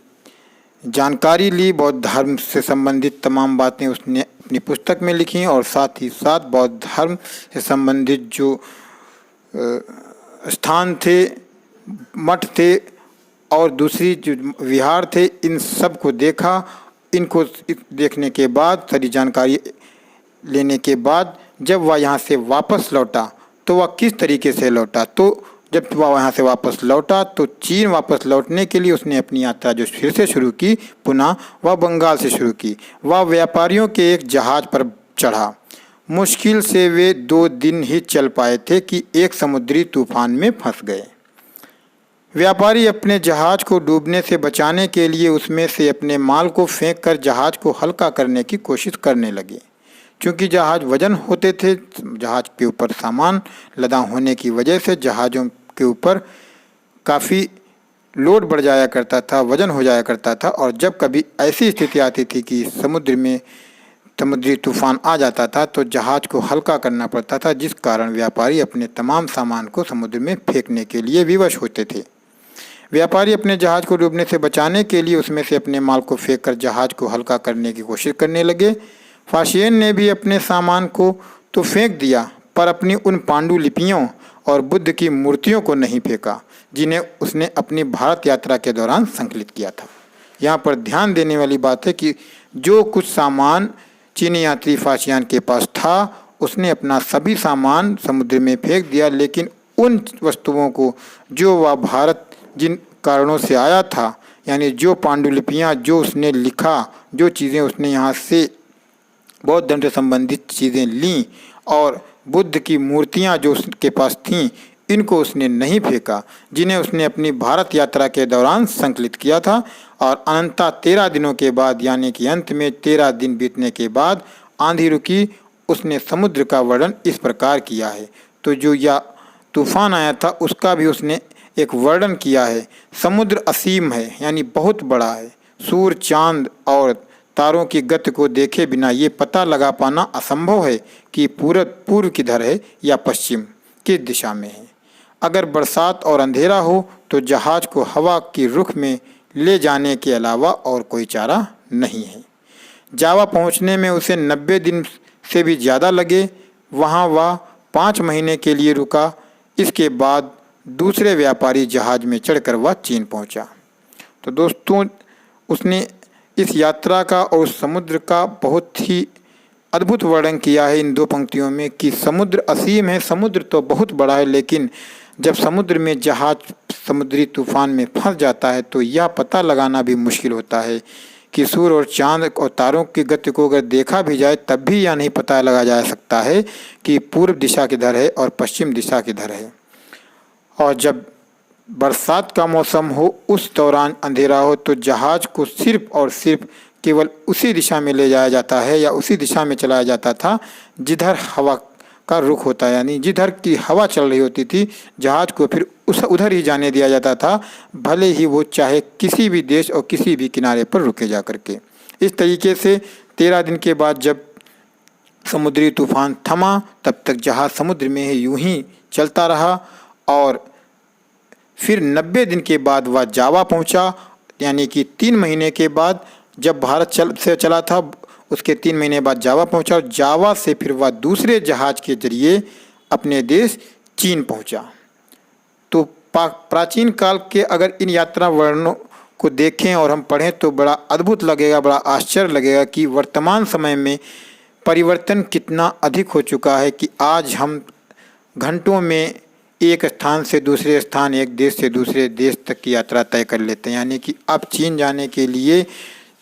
जानकारी ली, बौद्ध धर्म से संबंधित तमाम बातें उसने अपनी पुस्तक में लिखी, और साथ ही साथ बौद्ध धर्म से संबंधित जो स्थान थे, मठ थे और दूसरी जो विहार थे, इन सब को देखा। इनको देखने के बाद, सारी जानकारी लेने के बाद जब वह यहाँ से वापस लौटा तो वह किस तरीके से लौटा, तो जब वह यहाँ से वापस लौटा तो चीन वापस लौटने के लिए उसने अपनी यात्रा जो फिर से शुरू की, पुनः वह बंगाल से शुरू की। वह व्यापारियों के एक जहाज़ पर चढ़ा। मुश्किल से वे 2 दिन ही चल पाए थे कि एक समुद्री तूफान में फंस गए। व्यापारी अपने जहाज को डूबने से बचाने के लिए उसमें से अपने माल को फेंककर जहाज को हल्का करने की कोशिश करने लगे। क्योंकि जहाज वजन होते थे, जहाज के ऊपर सामान लदा होने की वजह से जहाज़ों के ऊपर काफ़ी लोड बढ़ जाया करता था, वजन हो जाया करता था, और जब कभी ऐसी स्थिति आती थी कि समुद्र में समुद्री तूफान आ जाता था तो जहाज को हल्का करना पड़ता था, जिस कारण व्यापारी अपने तमाम सामान को समुद्र में फेंकने के लिए विवश होते थे। व्यापारी अपने जहाज को डूबने से बचाने के लिए उसमें से अपने माल को फेंककर जहाज को हल्का करने की कोशिश करने लगे। फाशियन ने भी अपने सामान को तो फेंक दिया, पर अपनी उन पांडुलिपियों और बुद्ध की मूर्तियों को नहीं फेंका जिन्हें उसने अपनी भारत यात्रा के दौरान संकलित किया था। यहाँ पर ध्यान देने वाली बात है कि जो कुछ सामान चीनी यात्री फाशियन के पास था उसने अपना सभी सामान समुद्र में फेंक दिया, लेकिन उन वस्तुओं को जो वह भारत जिन कारणों से आया था, यानी जो पांडुलिपियाँ जो उसने लिखा, जो चीज़ें उसने यहाँ से बौद्ध धर्म से संबंधित चीज़ें लीं, और बुद्ध की मूर्तियाँ जो उसके पास थीं, इनको उसने नहीं फेंका जिन्हें उसने अपनी भारत यात्रा के दौरान संकलित किया था। और अनंता 13 दिनों के बाद, यानी कि अंत में 13 दिन बीतने के बाद आंधी रुकी। उसने समुद्र का वर्णन इस प्रकार किया है। तो जो यह तूफान आया था उसका भी उसने एक वर्णन किया है। समुद्र असीम है, यानी बहुत बड़ा है। सूर्य, चांद और तारों की गति को देखे बिना ये पता लगा पाना असंभव है कि पूर्व किधर है या पश्चिम किस दिशा में है। अगर बरसात और अंधेरा हो तो जहाज को हवा की रुख में ले जाने के अलावा और कोई चारा नहीं है। जावा पहुंचने में उसे 90 दिन से भी ज़्यादा लगे। वहां वह 5 महीने के लिए रुका। इसके बाद दूसरे व्यापारी जहाज में चढ़कर वह चीन पहुंचा। तो दोस्तों, उसने इस यात्रा का और समुद्र का बहुत ही अद्भुत वर्णन किया है इन 2 पंक्तियों में कि समुद्र असीम है, समुद्र तो बहुत बड़ा है, लेकिन जब समुद्र में जहाज समुद्री तूफान में फंस जाता है तो यह पता लगाना भी मुश्किल होता है कि सूर्य और चांद और तारों की गति को अगर देखा भी जाए तब भी यह नहीं पता लगा जा सकता है कि पूर्व दिशा किधर है और पश्चिम दिशा किधर है। और जब बरसात का मौसम हो, उस दौरान अंधेरा हो, तो जहाज को सिर्फ और सिर्फ केवल उसी दिशा में ले जाया जाता है या उसी दिशा में चलाया जाता था जिधर हवा का रुख होता है। यानी जिधर की हवा चल रही होती थी जहाज को फिर उधर ही जाने दिया जाता था, भले ही वो चाहे किसी भी देश और किसी भी किनारे पर रुके जा करके। इस तरीके से 13 दिन के बाद जब समुद्री तूफान थमा, तब तक जहाज समुद्र में ही यूं ही चलता रहा और फिर 90 दिन के बाद वह जावा पहुंचा। यानी कि 3 महीने के बाद जब भारत से चला था, उसके 3 महीने बाद जावा पहुंचा और जावा से फिर वह दूसरे जहाज के जरिए अपने देश चीन पहुंचा। तो प्राचीन काल के अगर इन यात्रा वर्णनों को देखें और हम पढ़ें तो बड़ा अद्भुत लगेगा, बड़ा आश्चर्य लगेगा कि वर्तमान समय में परिवर्तन कितना अधिक हो चुका है कि आज हम घंटों में एक स्थान से दूसरे स्थान, एक देश से दूसरे देश तक की यात्रा तय कर लेते हैं। यानी कि अब चीन जाने के लिए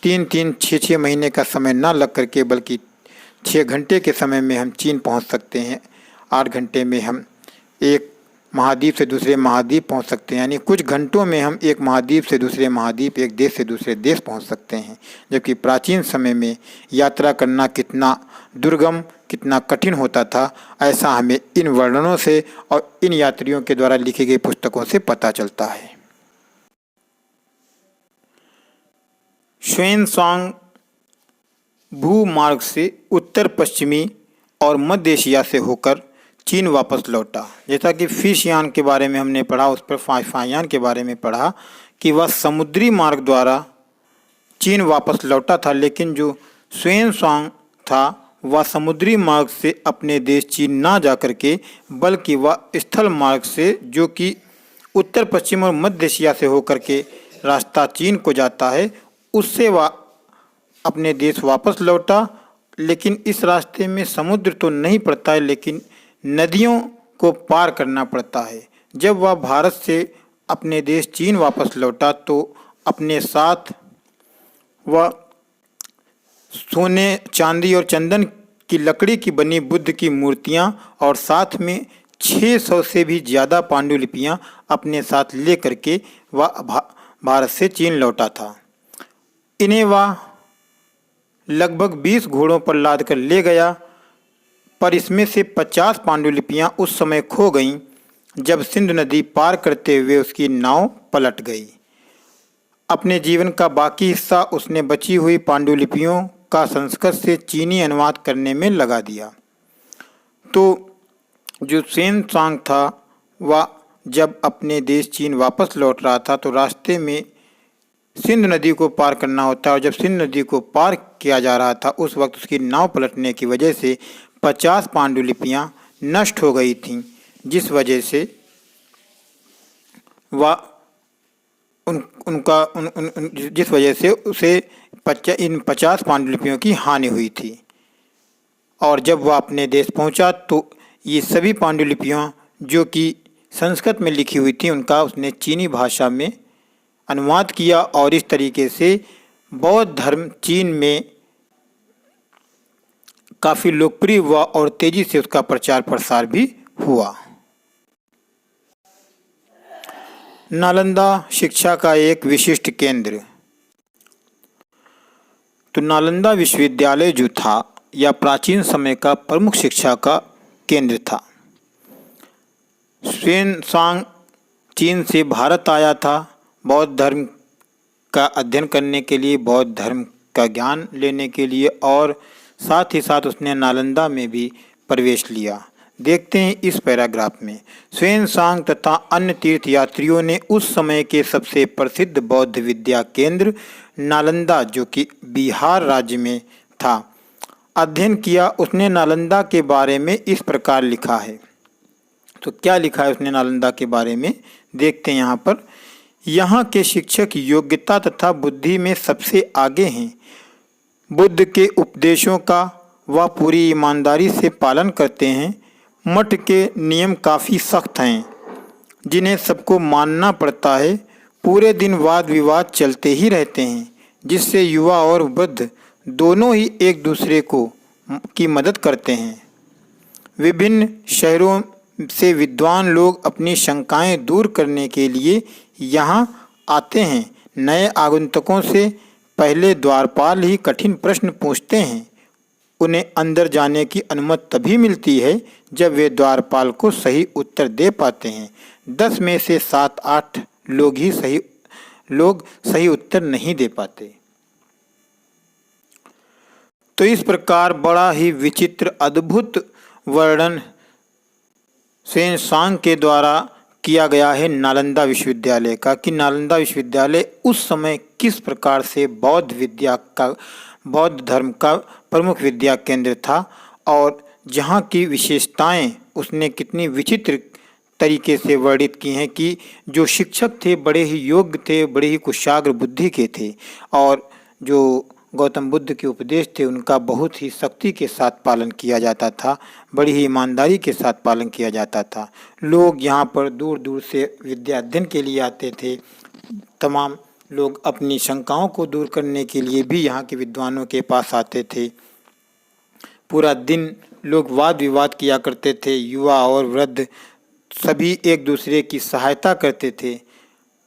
3-3, 6-6 महीने का समय ना लग करके बल्कि 6 घंटे के समय में हम चीन पहुंच सकते हैं। 8 घंटे में हम एक महाद्वीप से दूसरे महाद्वीप पहुंच सकते हैं। यानी कुछ घंटों में हम एक महाद्वीप से दूसरे महाद्वीप, एक देश से दूसरे देश पहुंच सकते हैं। जबकि प्राचीन समय में यात्रा करना कितना दुर्गम, कितना कठिन होता था, ऐसा हमें इन वर्णनों से और इन यात्रियों के द्वारा लिखी गई पुस्तकों से पता चलता है। ह्वेनसांग भूमार्ग से उत्तर पश्चिमी और मध्य एशिया से होकर चीन वापस लौटा। जैसा कि फिशयान के बारे में हमने पढ़ा, उस पर फायान के बारे में पढ़ा कि वह समुद्री मार्ग द्वारा चीन वापस लौटा था, लेकिन जो ह्वेनसांग था वह समुद्री मार्ग से अपने देश चीन ना जा करके बल्कि वह स्थल मार्ग से, जो कि उत्तर पश्चिम और मध्य एशिया से होकर के रास्ता चीन को जाता है, उससे वह अपने देश वापस लौटा। लेकिन इस रास्ते में समुद्र तो नहीं पड़ता है, लेकिन नदियों को पार करना पड़ता है। जब वह भारत से अपने देश चीन वापस लौटा तो अपने साथ वह सोने, चांदी और चंदन की लकड़ी की बनी बुद्ध की मूर्तियां और साथ में 600 से भी ज़्यादा पांडुलिपियां अपने साथ ले करके वह भारत से चीन लौटा था। इन्हें वह लगभग 20 घोड़ों पर लाद कर ले गया, पर इसमें से 50 पांडुलिपियां उस समय खो गईं जब सिंध नदी पार करते हुए उसकी नाव पलट गई। अपने जीवन का बाकी हिस्सा उसने बची हुई पांडुलिपियों का संस्कृत से चीनी अनुवाद करने में लगा दिया। तो जो ह्वेनसांग था वह जब अपने देश चीन वापस लौट रहा था तो रास्ते में सिंध नदी को पार करना होता है, और जब सिंध नदी को पार किया जा रहा था उस वक्त उसकी नाव पलटने की वजह से 50 पांडुलिपियां नष्ट हो गई थीं, जिस वजह से वह जिस वजह से उसे इन 50 पांडुलिपियों की हानि हुई थी। और जब वह अपने देश पहुंचा तो ये सभी पांडुलिपियां जो कि संस्कृत में लिखी हुई थी उनका उसने चीनी भाषा में अनुवाद किया, और इस तरीके से बौद्ध धर्म चीन में काफ़ी लोकप्रिय हुआ और तेजी से उसका प्रचार प्रसार भी हुआ। नालंदा शिक्षा का एक विशिष्ट केंद्र। तो नालंदा विश्वविद्यालय जो था यह प्राचीन समय का प्रमुख शिक्षा का केंद्र था। ह्वेनसांग चीन से भारत आया था बौद्ध धर्म का अध्ययन करने के लिए, बौद्ध धर्म का ज्ञान लेने के लिए, और साथ ही साथ उसने नालंदा में भी प्रवेश लिया। देखते हैं इस पैराग्राफ में। ह्वेनसांग तथा अन्य तीर्थयात्रियों ने उस समय के सबसे प्रसिद्ध बौद्ध विद्या केंद्र नालंदा, जो कि बिहार राज्य में था, अध्ययन किया। उसने नालंदा के बारे में इस प्रकार लिखा है। तो क्या लिखा है उसने नालंदा के बारे में, देखते हैं यहाँ पर। यहाँ के शिक्षक योग्यता तथा बुद्धि में सबसे आगे हैं। बुद्ध के उपदेशों का वह पूरी ईमानदारी से पालन करते हैं। मठ के नियम काफ़ी सख्त हैं जिन्हें सबको मानना पड़ता है। पूरे दिन वाद विवाद चलते ही रहते हैं, जिससे युवा और वृद्ध दोनों ही एक दूसरे की मदद करते हैं। विभिन्न शहरों से विद्वान लोग अपनी शंकाएं दूर करने के लिए यहाँ आते हैं। नए आगंतुकों से पहले द्वारपाल ही कठिन प्रश्न पूछते हैं। उन्हें अंदर जाने की अनुमति तभी मिलती है जब वे द्वारपाल को सही उत्तर दे पाते हैं। 10 में से 7-8 लोग सही उत्तर नहीं दे पाते। तो इस प्रकार बड़ा ही विचित्र अद्भुत वर्णन षेनसांग के द्वारा किया गया है नालंदा विश्वविद्यालय का, कि नालंदा विश्वविद्यालय उस समय किस प्रकार से बौद्ध धर्म का प्रमुख विद्या केंद्र था और जहाँ की विशेषताएं उसने कितनी विचित्र तरीके से वर्णित की हैं कि जो शिक्षक थे बड़े ही योग्य थे, बड़े ही कुशाग्र बुद्धि के थे और जो गौतम बुद्ध के उपदेश थे उनका बहुत ही सख्ती के साथ पालन किया जाता था, बड़ी ही ईमानदारी के साथ पालन किया जाता था। लोग यहाँ पर दूर दूर से विद्या अध्ययन के लिए आते थे। तमाम लोग अपनी शंकाओं को दूर करने के लिए भी यहाँ के विद्वानों के पास आते थे। पूरा दिन लोग वाद विवाद किया करते थे। युवा और वृद्ध सभी एक दूसरे की सहायता करते थे।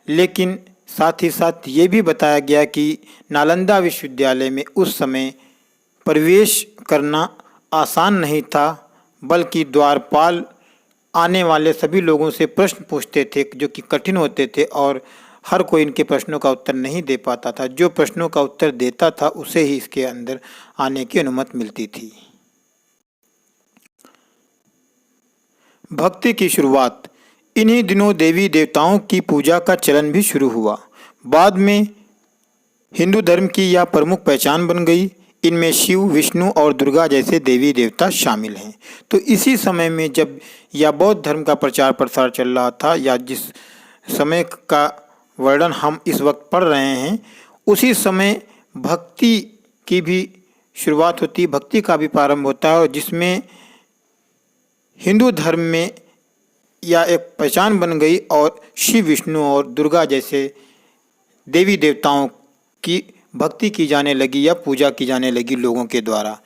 लेकिन साथ ही साथ ये भी बताया गया कि नालंदा विश्वविद्यालय में उस समय प्रवेश करना आसान नहीं था, बल्कि द्वारपाल आने वाले सभी लोगों से प्रश्न पूछते थे जो कि कठिन होते थे और हर कोई इनके प्रश्नों का उत्तर नहीं दे पाता था। जो प्रश्नों का उत्तर देता था उसे ही इसके अंदर आने की अनुमति मिलती थी। भक्ति की शुरुआत। इन्हीं दिनों देवी देवताओं की पूजा का चलन भी शुरू हुआ। बाद में हिंदू धर्म की यह प्रमुख पहचान बन गई। इनमें शिव, विष्णु और दुर्गा जैसे देवी देवता शामिल हैं। तो इसी समय में जब यह बौद्ध धर्म का प्रचार प्रसार चल रहा था, या जिस समय का वर्णन हम इस वक्त पढ़ रहे हैं, उसी समय भक्ति की भी शुरुआत होती, भक्ति का भी प्रारंभ होता है, और जिसमें हिंदू धर्म में यह एक पहचान बन गई और शिव, विष्णु और दुर्गा जैसे देवी देवताओं की भक्ति की जाने लगी या पूजा की जाने लगी लोगों के द्वारा।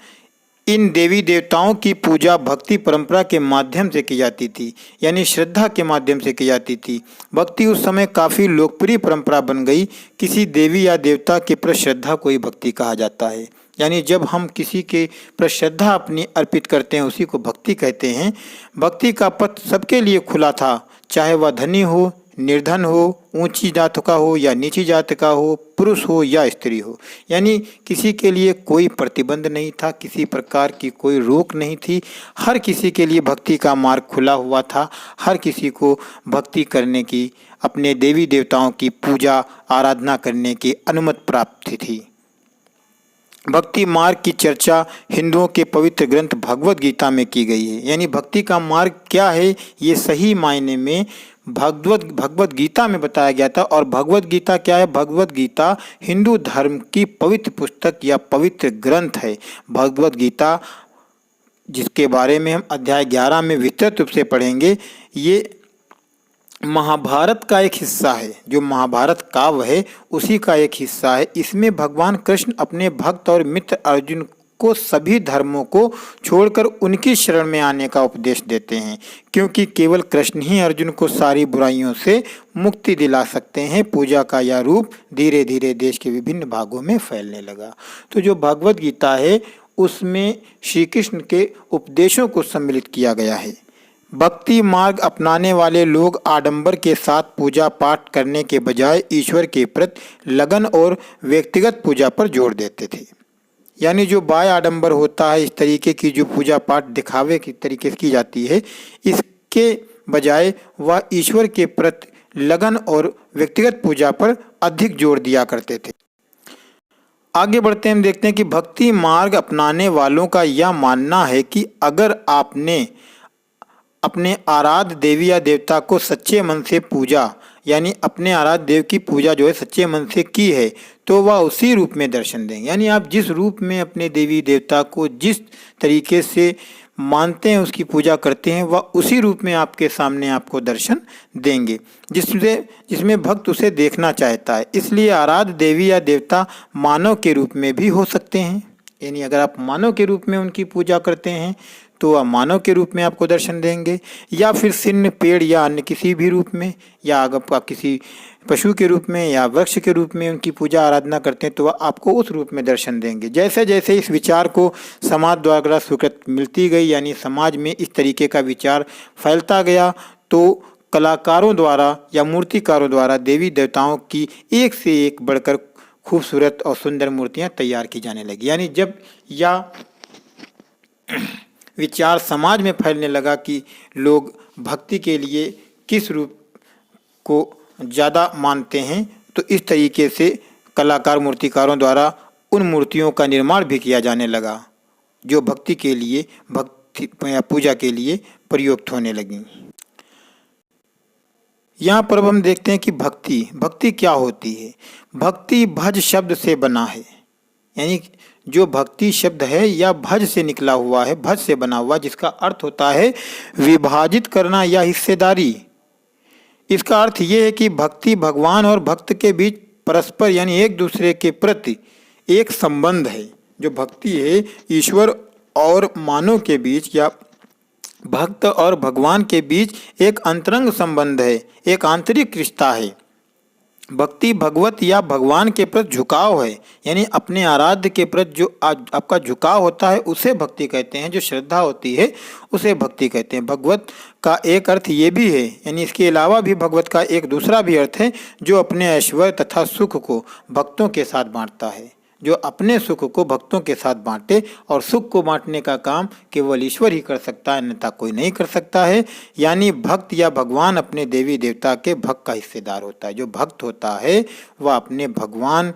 इन देवी देवताओं की पूजा भक्ति परंपरा के माध्यम से की जाती थी, यानी श्रद्धा के माध्यम से की जाती थी। भक्ति उस समय काफ़ी लोकप्रिय परंपरा बन गई। किसी देवी या देवता के प्रति श्रद्धा को ही भक्ति कहा जाता है। यानी जब हम किसी के प्रति श्रद्धा अपनी अर्पित करते हैं उसी को भक्ति कहते हैं। भक्ति का पथ सबके लिए खुला था, चाहे वह धनी हो, निर्धन हो, ऊंची जात का हो या नीची जात का हो, पुरुष हो या स्त्री हो। यानी किसी के लिए कोई प्रतिबंध नहीं था, किसी प्रकार की कोई रोक नहीं थी। हर किसी के लिए भक्ति का मार्ग खुला हुआ था। हर किसी को भक्ति करने की, अपने देवी देवताओं की पूजा आराधना करने की अनुमति प्राप्त थी। भक्ति मार्ग की चर्चा हिंदुओं के पवित्र ग्रंथ भगवद गीता में की गई है। यानी भक्ति का मार्ग क्या है ये सही मायने में भगवद गीता में बताया गया था। और भगवद गीता क्या है? भगवद गीता हिंदू धर्म की पवित्र पुस्तक या पवित्र ग्रंथ है। भगवद गीता, जिसके बारे में हम अध्याय 11 में विस्तृत रूप से पढ़ेंगे, ये महाभारत का एक हिस्सा है। जो महाभारत काव्य है उसी का एक हिस्सा है। इसमें भगवान कृष्ण अपने भक्त और मित्र अर्जुन को सभी धर्मों को छोड़कर उनकी शरण में आने का उपदेश देते हैं, क्योंकि केवल कृष्ण ही अर्जुन को सारी बुराइयों से मुक्ति दिला सकते हैं। पूजा का यह रूप धीरे धीरे देश के विभिन्न भागों में फैलने लगा। तो जो भगवद गीता है उसमें श्री कृष्ण के उपदेशों को सम्मिलित किया गया है। भक्ति मार्ग अपनाने वाले लोग आडंबर के साथ पूजा पाठ करने के बजाय ईश्वर के प्रति लगन और व्यक्तिगत पूजा पर जोर देते थे। यानी जो बाय आडंबर होता है, इस तरीके की जो पूजा पाठ दिखावे की तरीके से की जाती है, इसके बजाय वह ईश्वर के प्रति लगन और व्यक्तिगत पूजा पर अधिक जोर दिया करते थे। आगे बढ़ते हैं, हम देखते हैं कि भक्ति मार्ग अपनाने वालों का यह मानना है कि अगर आपने अपने आराध्य देवी या देवता को सच्चे मन से पूजा, यानी अपने आराध्य देव की पूजा जो है सच्चे मन से की है, तो वह उसी रूप में दर्शन देंगे। यानी आप जिस रूप में अपने देवी देवता को जिस तरीके से मानते हैं, उसकी पूजा करते हैं, वह उसी रूप में आपके सामने आपको दर्शन देंगे जिसमें भक्त उसे देखना चाहता है। इसलिए आराध्य देवी या देवता मानव के रूप में भी हो सकते हैं। यानी अगर आप मानव के रूप में उनकी पूजा करते हैं तो वह मानव के रूप में आपको दर्शन देंगे, या फिर सिन्न, पेड़ या अन्य किसी भी रूप में, या अगर आप किसी पशु के रूप में या वृक्ष के रूप में उनकी पूजा आराधना करते हैं तो वह आपको उस रूप में दर्शन देंगे। जैसे जैसे इस विचार को समाज द्वारा स्वीकृति मिलती गई, यानी समाज में इस तरीके का विचार फैलता गया, तो कलाकारों द्वारा या मूर्तिकारों द्वारा देवी देवताओं की एक से एक बढ़कर खूबसूरत और सुंदर मूर्तियां तैयार की जाने लगी। यानी जब यह विचार समाज में फैलने लगा कि लोग भक्ति के लिए किस रूप को ज़्यादा मानते हैं, तो इस तरीके से कलाकार मूर्तिकारों द्वारा उन मूर्तियों का निर्माण भी किया जाने लगा जो भक्ति के लिए, भक्ति या पूजा के लिए प्रयुक्त होने लगी। यहाँ पर अब हम देखते हैं कि भक्ति क्या होती है। भक्ति भज शब्द से बना है, यानी जो भक्ति शब्द है या भज से निकला हुआ है, भज से बना हुआ, जिसका अर्थ होता है विभाजित करना या हिस्सेदारी। इसका अर्थ ये है कि भक्ति भगवान और भक्त के बीच परस्पर यानी एक दूसरे के प्रति एक संबंध है। जो भक्ति है ईश्वर और मानव के बीच या भक्त और भगवान के बीच एक अंतरंग संबंध है, एक आंतरिक रिश्ता है। भक्ति भगवत या भगवान के प्रति झुकाव है, यानी अपने आराध्य के प्रति जो आपका झुकाव होता है उसे भक्ति कहते हैं। जो श्रद्धा होती है उसे भक्ति कहते हैं। भगवत का एक अर्थ ये भी है, यानी इसके अलावा भी भगवत का एक दूसरा भी अर्थ है, जो अपने ऐश्वर्य तथा सुख को भक्तों के साथ बांटता है। जो अपने सुख को भक्तों के साथ बांटे, और सुख को बांटने का काम केवल ईश्वर ही कर सकता है, अन्यथा कोई नहीं कर सकता है। यानी भक्त या भगवान अपने देवी देवता के भक्त का हिस्सेदार होता है। जो भक्त होता है वह अपने भगवान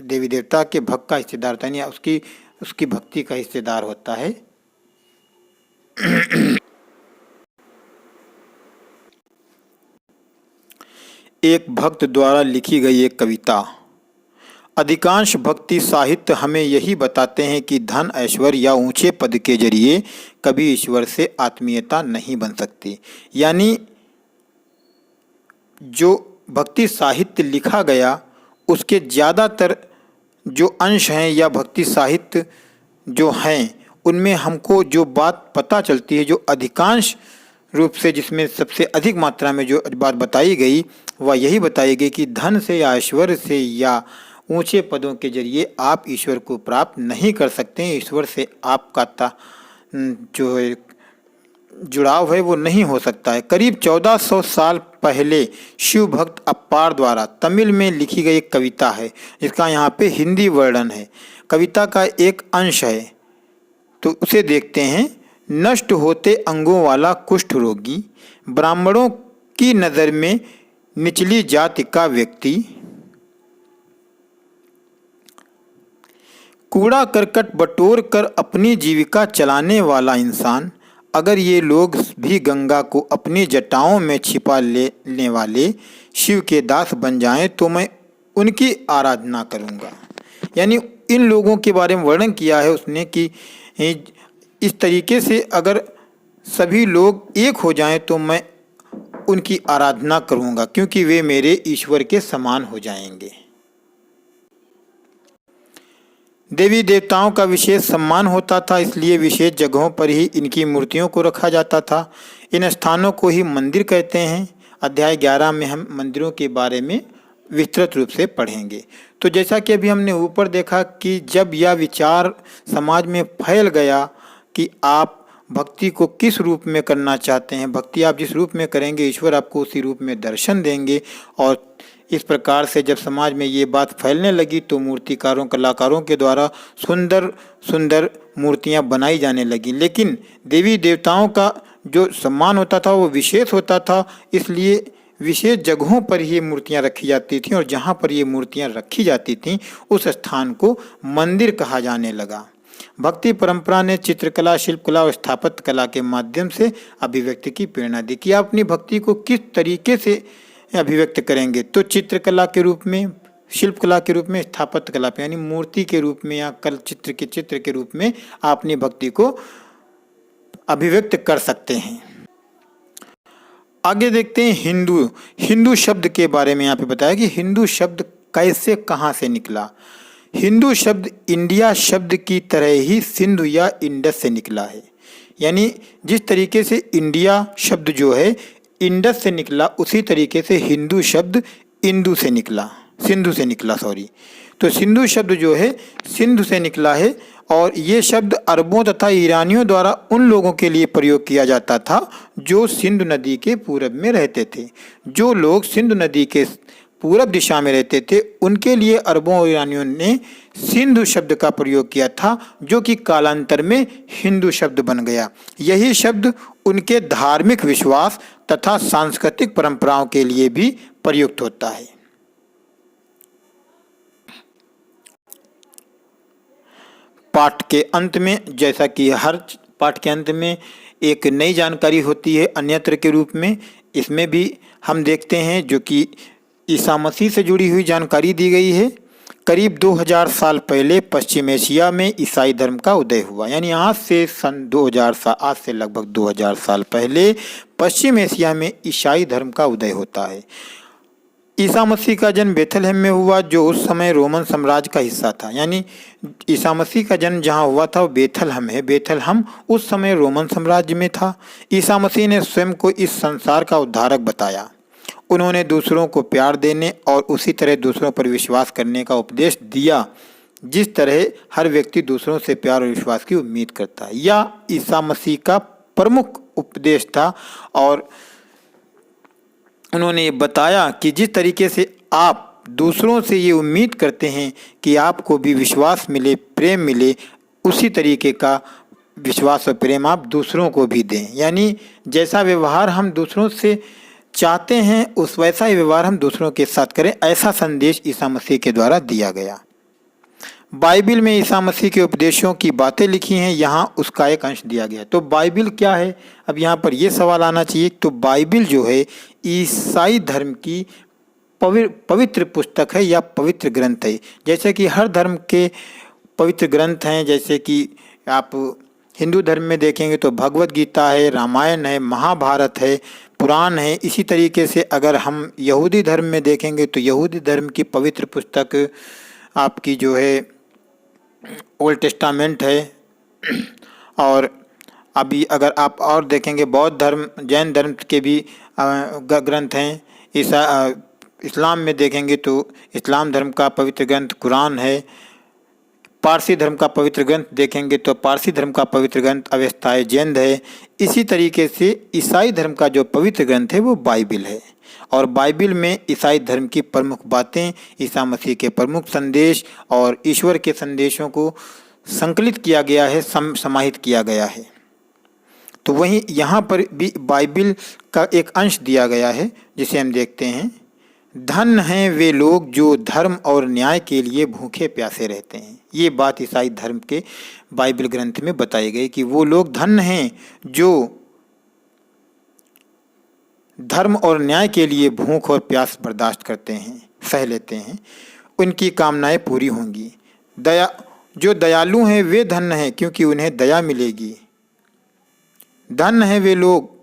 देवी देवता के भक्त का हिस्सेदार होता है, यानी उसकी भक्ति का हिस्सेदार होता है। एक भक्त द्वारा लिखी गई एक कविता। अधिकांश भक्ति साहित्य हमें यही बताते हैं कि धन, ऐश्वर्य या ऊंचे पद के जरिए कभी ईश्वर से आत्मीयता नहीं बन सकती। यानी जो भक्ति साहित्य लिखा गया उसके ज़्यादातर जो अंश हैं या भक्ति साहित्य जो हैं उनमें हमको जो बात पता चलती है, जो अधिकांश रूप से जिसमें सबसे अधिक मात्रा में जो बात बताई गई वह यही बताई गई कि धन से या ऐश्वर्य से या ऊंचे पदों के जरिए आप ईश्वर को प्राप्त नहीं कर सकते हैं। ईश्वर से आपका जो है जुड़ाव है वो नहीं हो सकता है। करीब 1400 साल पहले शिव भक्त अप्पार द्वारा तमिल में लिखी गई एक कविता है, जिसका यहाँ पे हिंदी वर्णन है। कविता का एक अंश है, तो उसे देखते हैं। नष्ट होते अंगों वाला कुष्ठ रोगी, ब्राह्मणों की नज़र में निचली जाति का व्यक्ति, कूड़ा करकट बटोर कर अपनी जीविका चलाने वाला इंसान, अगर ये लोग भी गंगा को अपनी जटाओं में छिपा लेने वाले शिव के दास बन जाएं तो मैं उनकी आराधना करूंगा। यानी इन लोगों के बारे में वर्णन किया है उसने कि इस तरीके से अगर सभी लोग एक हो जाएं तो मैं उनकी आराधना करूंगा, क्योंकि वे मेरे ईश्वर के समान हो जाएंगे। देवी देवताओं का विशेष सम्मान होता था, इसलिए विशेष जगहों पर ही इनकी मूर्तियों को रखा जाता था। इन स्थानों को ही मंदिर कहते हैं। अध्याय 11 में हम मंदिरों के बारे में विस्तृत रूप से पढ़ेंगे। तो जैसा कि अभी हमने ऊपर देखा कि जब यह विचार समाज में फैल गया कि आप भक्ति को किस रूप में करना चाहते हैं, भक्ति आप जिस रूप में करेंगे ईश्वर आपको उसी रूप में दर्शन देंगे, और इस प्रकार से जब समाज में ये बात फैलने लगी तो मूर्तिकारों, कलाकारों के द्वारा सुंदर सुंदर मूर्तियां बनाई जाने लगी। लेकिन देवी देवताओं का जो सम्मान होता था वो विशेष होता था, इसलिए विशेष जगहों पर ये मूर्तियां रखी जाती थीं, और जहाँ पर ये मूर्तियां रखी जाती थीं उस स्थान को मंदिर कहा जाने लगा। भक्ति परंपरा ने चित्रकला, शिल्पकला और स्थापत्य कला के माध्यम से अभिव्यक्ति की प्रेरणा दी कि आप अपनी भक्ति को किस तरीके से अभिव्यक्त करेंगे। तो चित्रकला के रूप में, शिल्पकला के रूप में, स्थापत्य कला पे यानी मूर्ति के रूप में या चित्र के रूप में आप अपनी भक्ति को अभिव्यक्त कर सकते हैं। आगे देखते हैं हिंदू शब्द के बारे में। यहाँ पे बताया कि हिंदू शब्द कैसे, कहाँ से निकला। हिंदू शब्द इंडिया शब्द की तरह ही सिंधु या इंडस से निकला है। यानी जिस तरीके से इंडिया शब्द जो है इंडस से निकला, उसी तरीके से हिंदू शब्द सिंधु से निकला सॉरी। तो सिंधु शब्द जो है सिंधु से निकला है और ये शब्द अरबों तथा ईरानियों द्वारा उन लोगों के लिए प्रयोग किया जाता था जो सिंधु नदी के पूरब में रहते थे। जो लोग सिंधु नदी के पूरब दिशा में रहते थे उनके लिए अरबों और ईरानियों ने सिंधु शब्द का प्रयोग किया था, जो कि कालांतर में हिंदू शब्द बन गया। यही शब्द उनके धार्मिक विश्वास तथा सांस्कृतिक परंपराओं के लिए भी प्रयुक्त होता है। पाठ के अंत में, जैसा कि हर पाठ के अंत में एक नई जानकारी होती है अन्यत्र के रूप में, इसमें भी हम देखते हैं जो कि ईसा मसीह से जुड़ी हुई जानकारी दी गई है। करीब 2000 साल पहले पश्चिम एशिया में ईसाई धर्म का उदय हुआ। यानी आज से लगभग 2000 साल पहले पश्चिम एशिया में ईसाई धर्म का उदय होता है। ईसा मसीह का जन्म बेथलहम में हुआ, जो उस समय रोमन साम्राज्य का हिस्सा था। यानी ईसा मसीह का जन्म जहाँ हुआ था वो बेथलहम है। बेथलहम उस समय रोमन साम्राज्य में था। ईसा मसीह ने स्वयं को इस संसार का उद्धारक बताया। उन्होंने दूसरों को प्यार देने और उसी तरह दूसरों पर विश्वास करने का उपदेश दिया, जिस तरह हर व्यक्ति दूसरों से प्यार और विश्वास की उम्मीद करता है। यह ईसा मसीह का प्रमुख उपदेश था और उन्होंने बताया कि जिस तरीके से आप दूसरों से ये उम्मीद करते हैं कि आपको भी विश्वास मिले, प्रेम मिले, उसी तरीके का विश्वास और प्रेम आप दूसरों को भी दें। यानी जैसा व्यवहार हम दूसरों से चाहते हैं उस वैसा ही व्यवहार हम दूसरों के साथ करें, ऐसा संदेश ईसा मसीह के द्वारा दिया गया। बाइबिल में ईसा मसीह के उपदेशों की बातें लिखी हैं, यहाँ उसका एक अंश दिया गया। तो बाइबिल क्या है, अब यहाँ पर यह सवाल आना चाहिए। तो बाइबिल जो है ईसाई धर्म की पवित्र पुस्तक है या पवित्र ग्रंथ है। जैसे कि हर धर्म के पवित्र ग्रंथ हैं, जैसे कि आप हिंदू धर्म में देखेंगे तो भगवत गीता है, रामायण है, महाभारत है, पुराण है। इसी तरीके से अगर हम यहूदी धर्म में देखेंगे तो यहूदी धर्म की पवित्र पुस्तक आपकी जो है ओल्ड टेस्टामेंट है। और अभी अगर आप और देखेंगे बौद्ध धर्म, जैन धर्म के भी ग्रंथ हैं। इस्लाम में देखेंगे तो इस्लाम धर्म का पवित्र ग्रंथ कुरान है। पारसी धर्म का पवित्र ग्रंथ देखेंगे तो पारसी धर्म का पवित्र ग्रंथ अवेस्ताय जैन है। इसी तरीके से ईसाई धर्म का जो पवित्र ग्रंथ है वो बाइबिल है। और बाइबिल में ईसाई धर्म की प्रमुख बातें, ईसा मसीह के प्रमुख संदेश और ईश्वर के संदेशों को संकलित किया गया है, समाहित किया गया है। तो वहीं यहाँ पर भी बाइबिल का एक अंश दिया गया है जिसे हम देखते हैं। धन हैं वे लोग जो धर्म और न्याय के लिए भूखे प्यासे रहते हैं। ये बात ईसाई धर्म के बाइबिल ग्रंथ में बताई गई कि वो लोग धन हैं जो धर्म और न्याय के लिए भूख और प्यास बर्दाश्त करते हैं, सह लेते हैं। उनकी कामनाएं पूरी होंगी। जो दयालु हैं वे धन्य हैं क्योंकि उन्हें दया मिलेगी। धन्य हैं वे लोग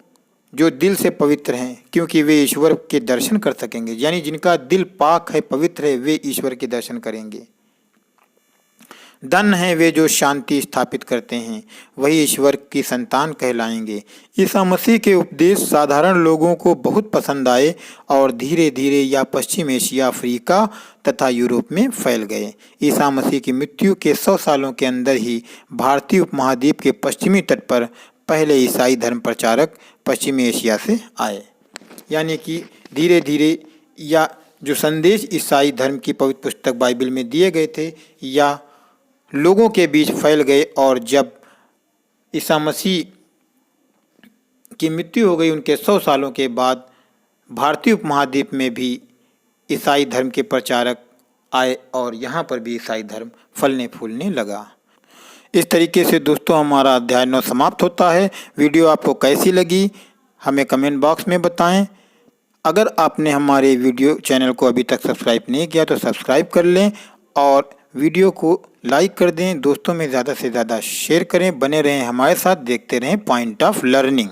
जो दिल से पवित्र हैं क्योंकि वे ईश्वर के दर्शन कर सकेंगे। यानी जिनका दिल पाक है, पवित्र है, वे ईश्वर के दर्शन करेंगे। धन्य हैं वे जो शांति स्थापित करते हैं, वही ईश्वर की संतान कहलाएंगे। ईसा मसीह के उपदेश साधारण लोगों को बहुत पसंद आए और धीरे धीरे यह पश्चिम एशिया, अफ्रीका तथा यूरोप में फैल गए। ईसा मसीह की मृत्यु के 100 सालों के अंदर ही भारतीय उपमहाद्वीप के पश्चिमी तट पर पहले ईसाई धर्म प्रचारक पश्चिमी एशिया से आए। यानी कि धीरे धीरे या जो संदेश ईसाई धर्म की पवित्र पुस्तक बाइबिल में दिए गए थे या लोगों के बीच फैल गए। और जब ईसा मसीह की मृत्यु हो गई उनके 100 सालों के बाद भारतीय उपमहाद्वीप में भी ईसाई धर्म के प्रचारक आए और यहाँ पर भी ईसाई धर्म फलने फूलने लगा। इस तरीके से दोस्तों हमारा अध्याय 9 समाप्त होता है। वीडियो आपको कैसी लगी हमें कमेंट बॉक्स में बताएं। अगर आपने हमारे वीडियो चैनल को अभी तक सब्सक्राइब नहीं किया तो सब्सक्राइब कर लें और वीडियो को लाइक कर दें। दोस्तों में ज़्यादा से ज़्यादा शेयर करें। बने रहें हमारे साथ, देखते रहें पॉइंट ऑफ लर्निंग।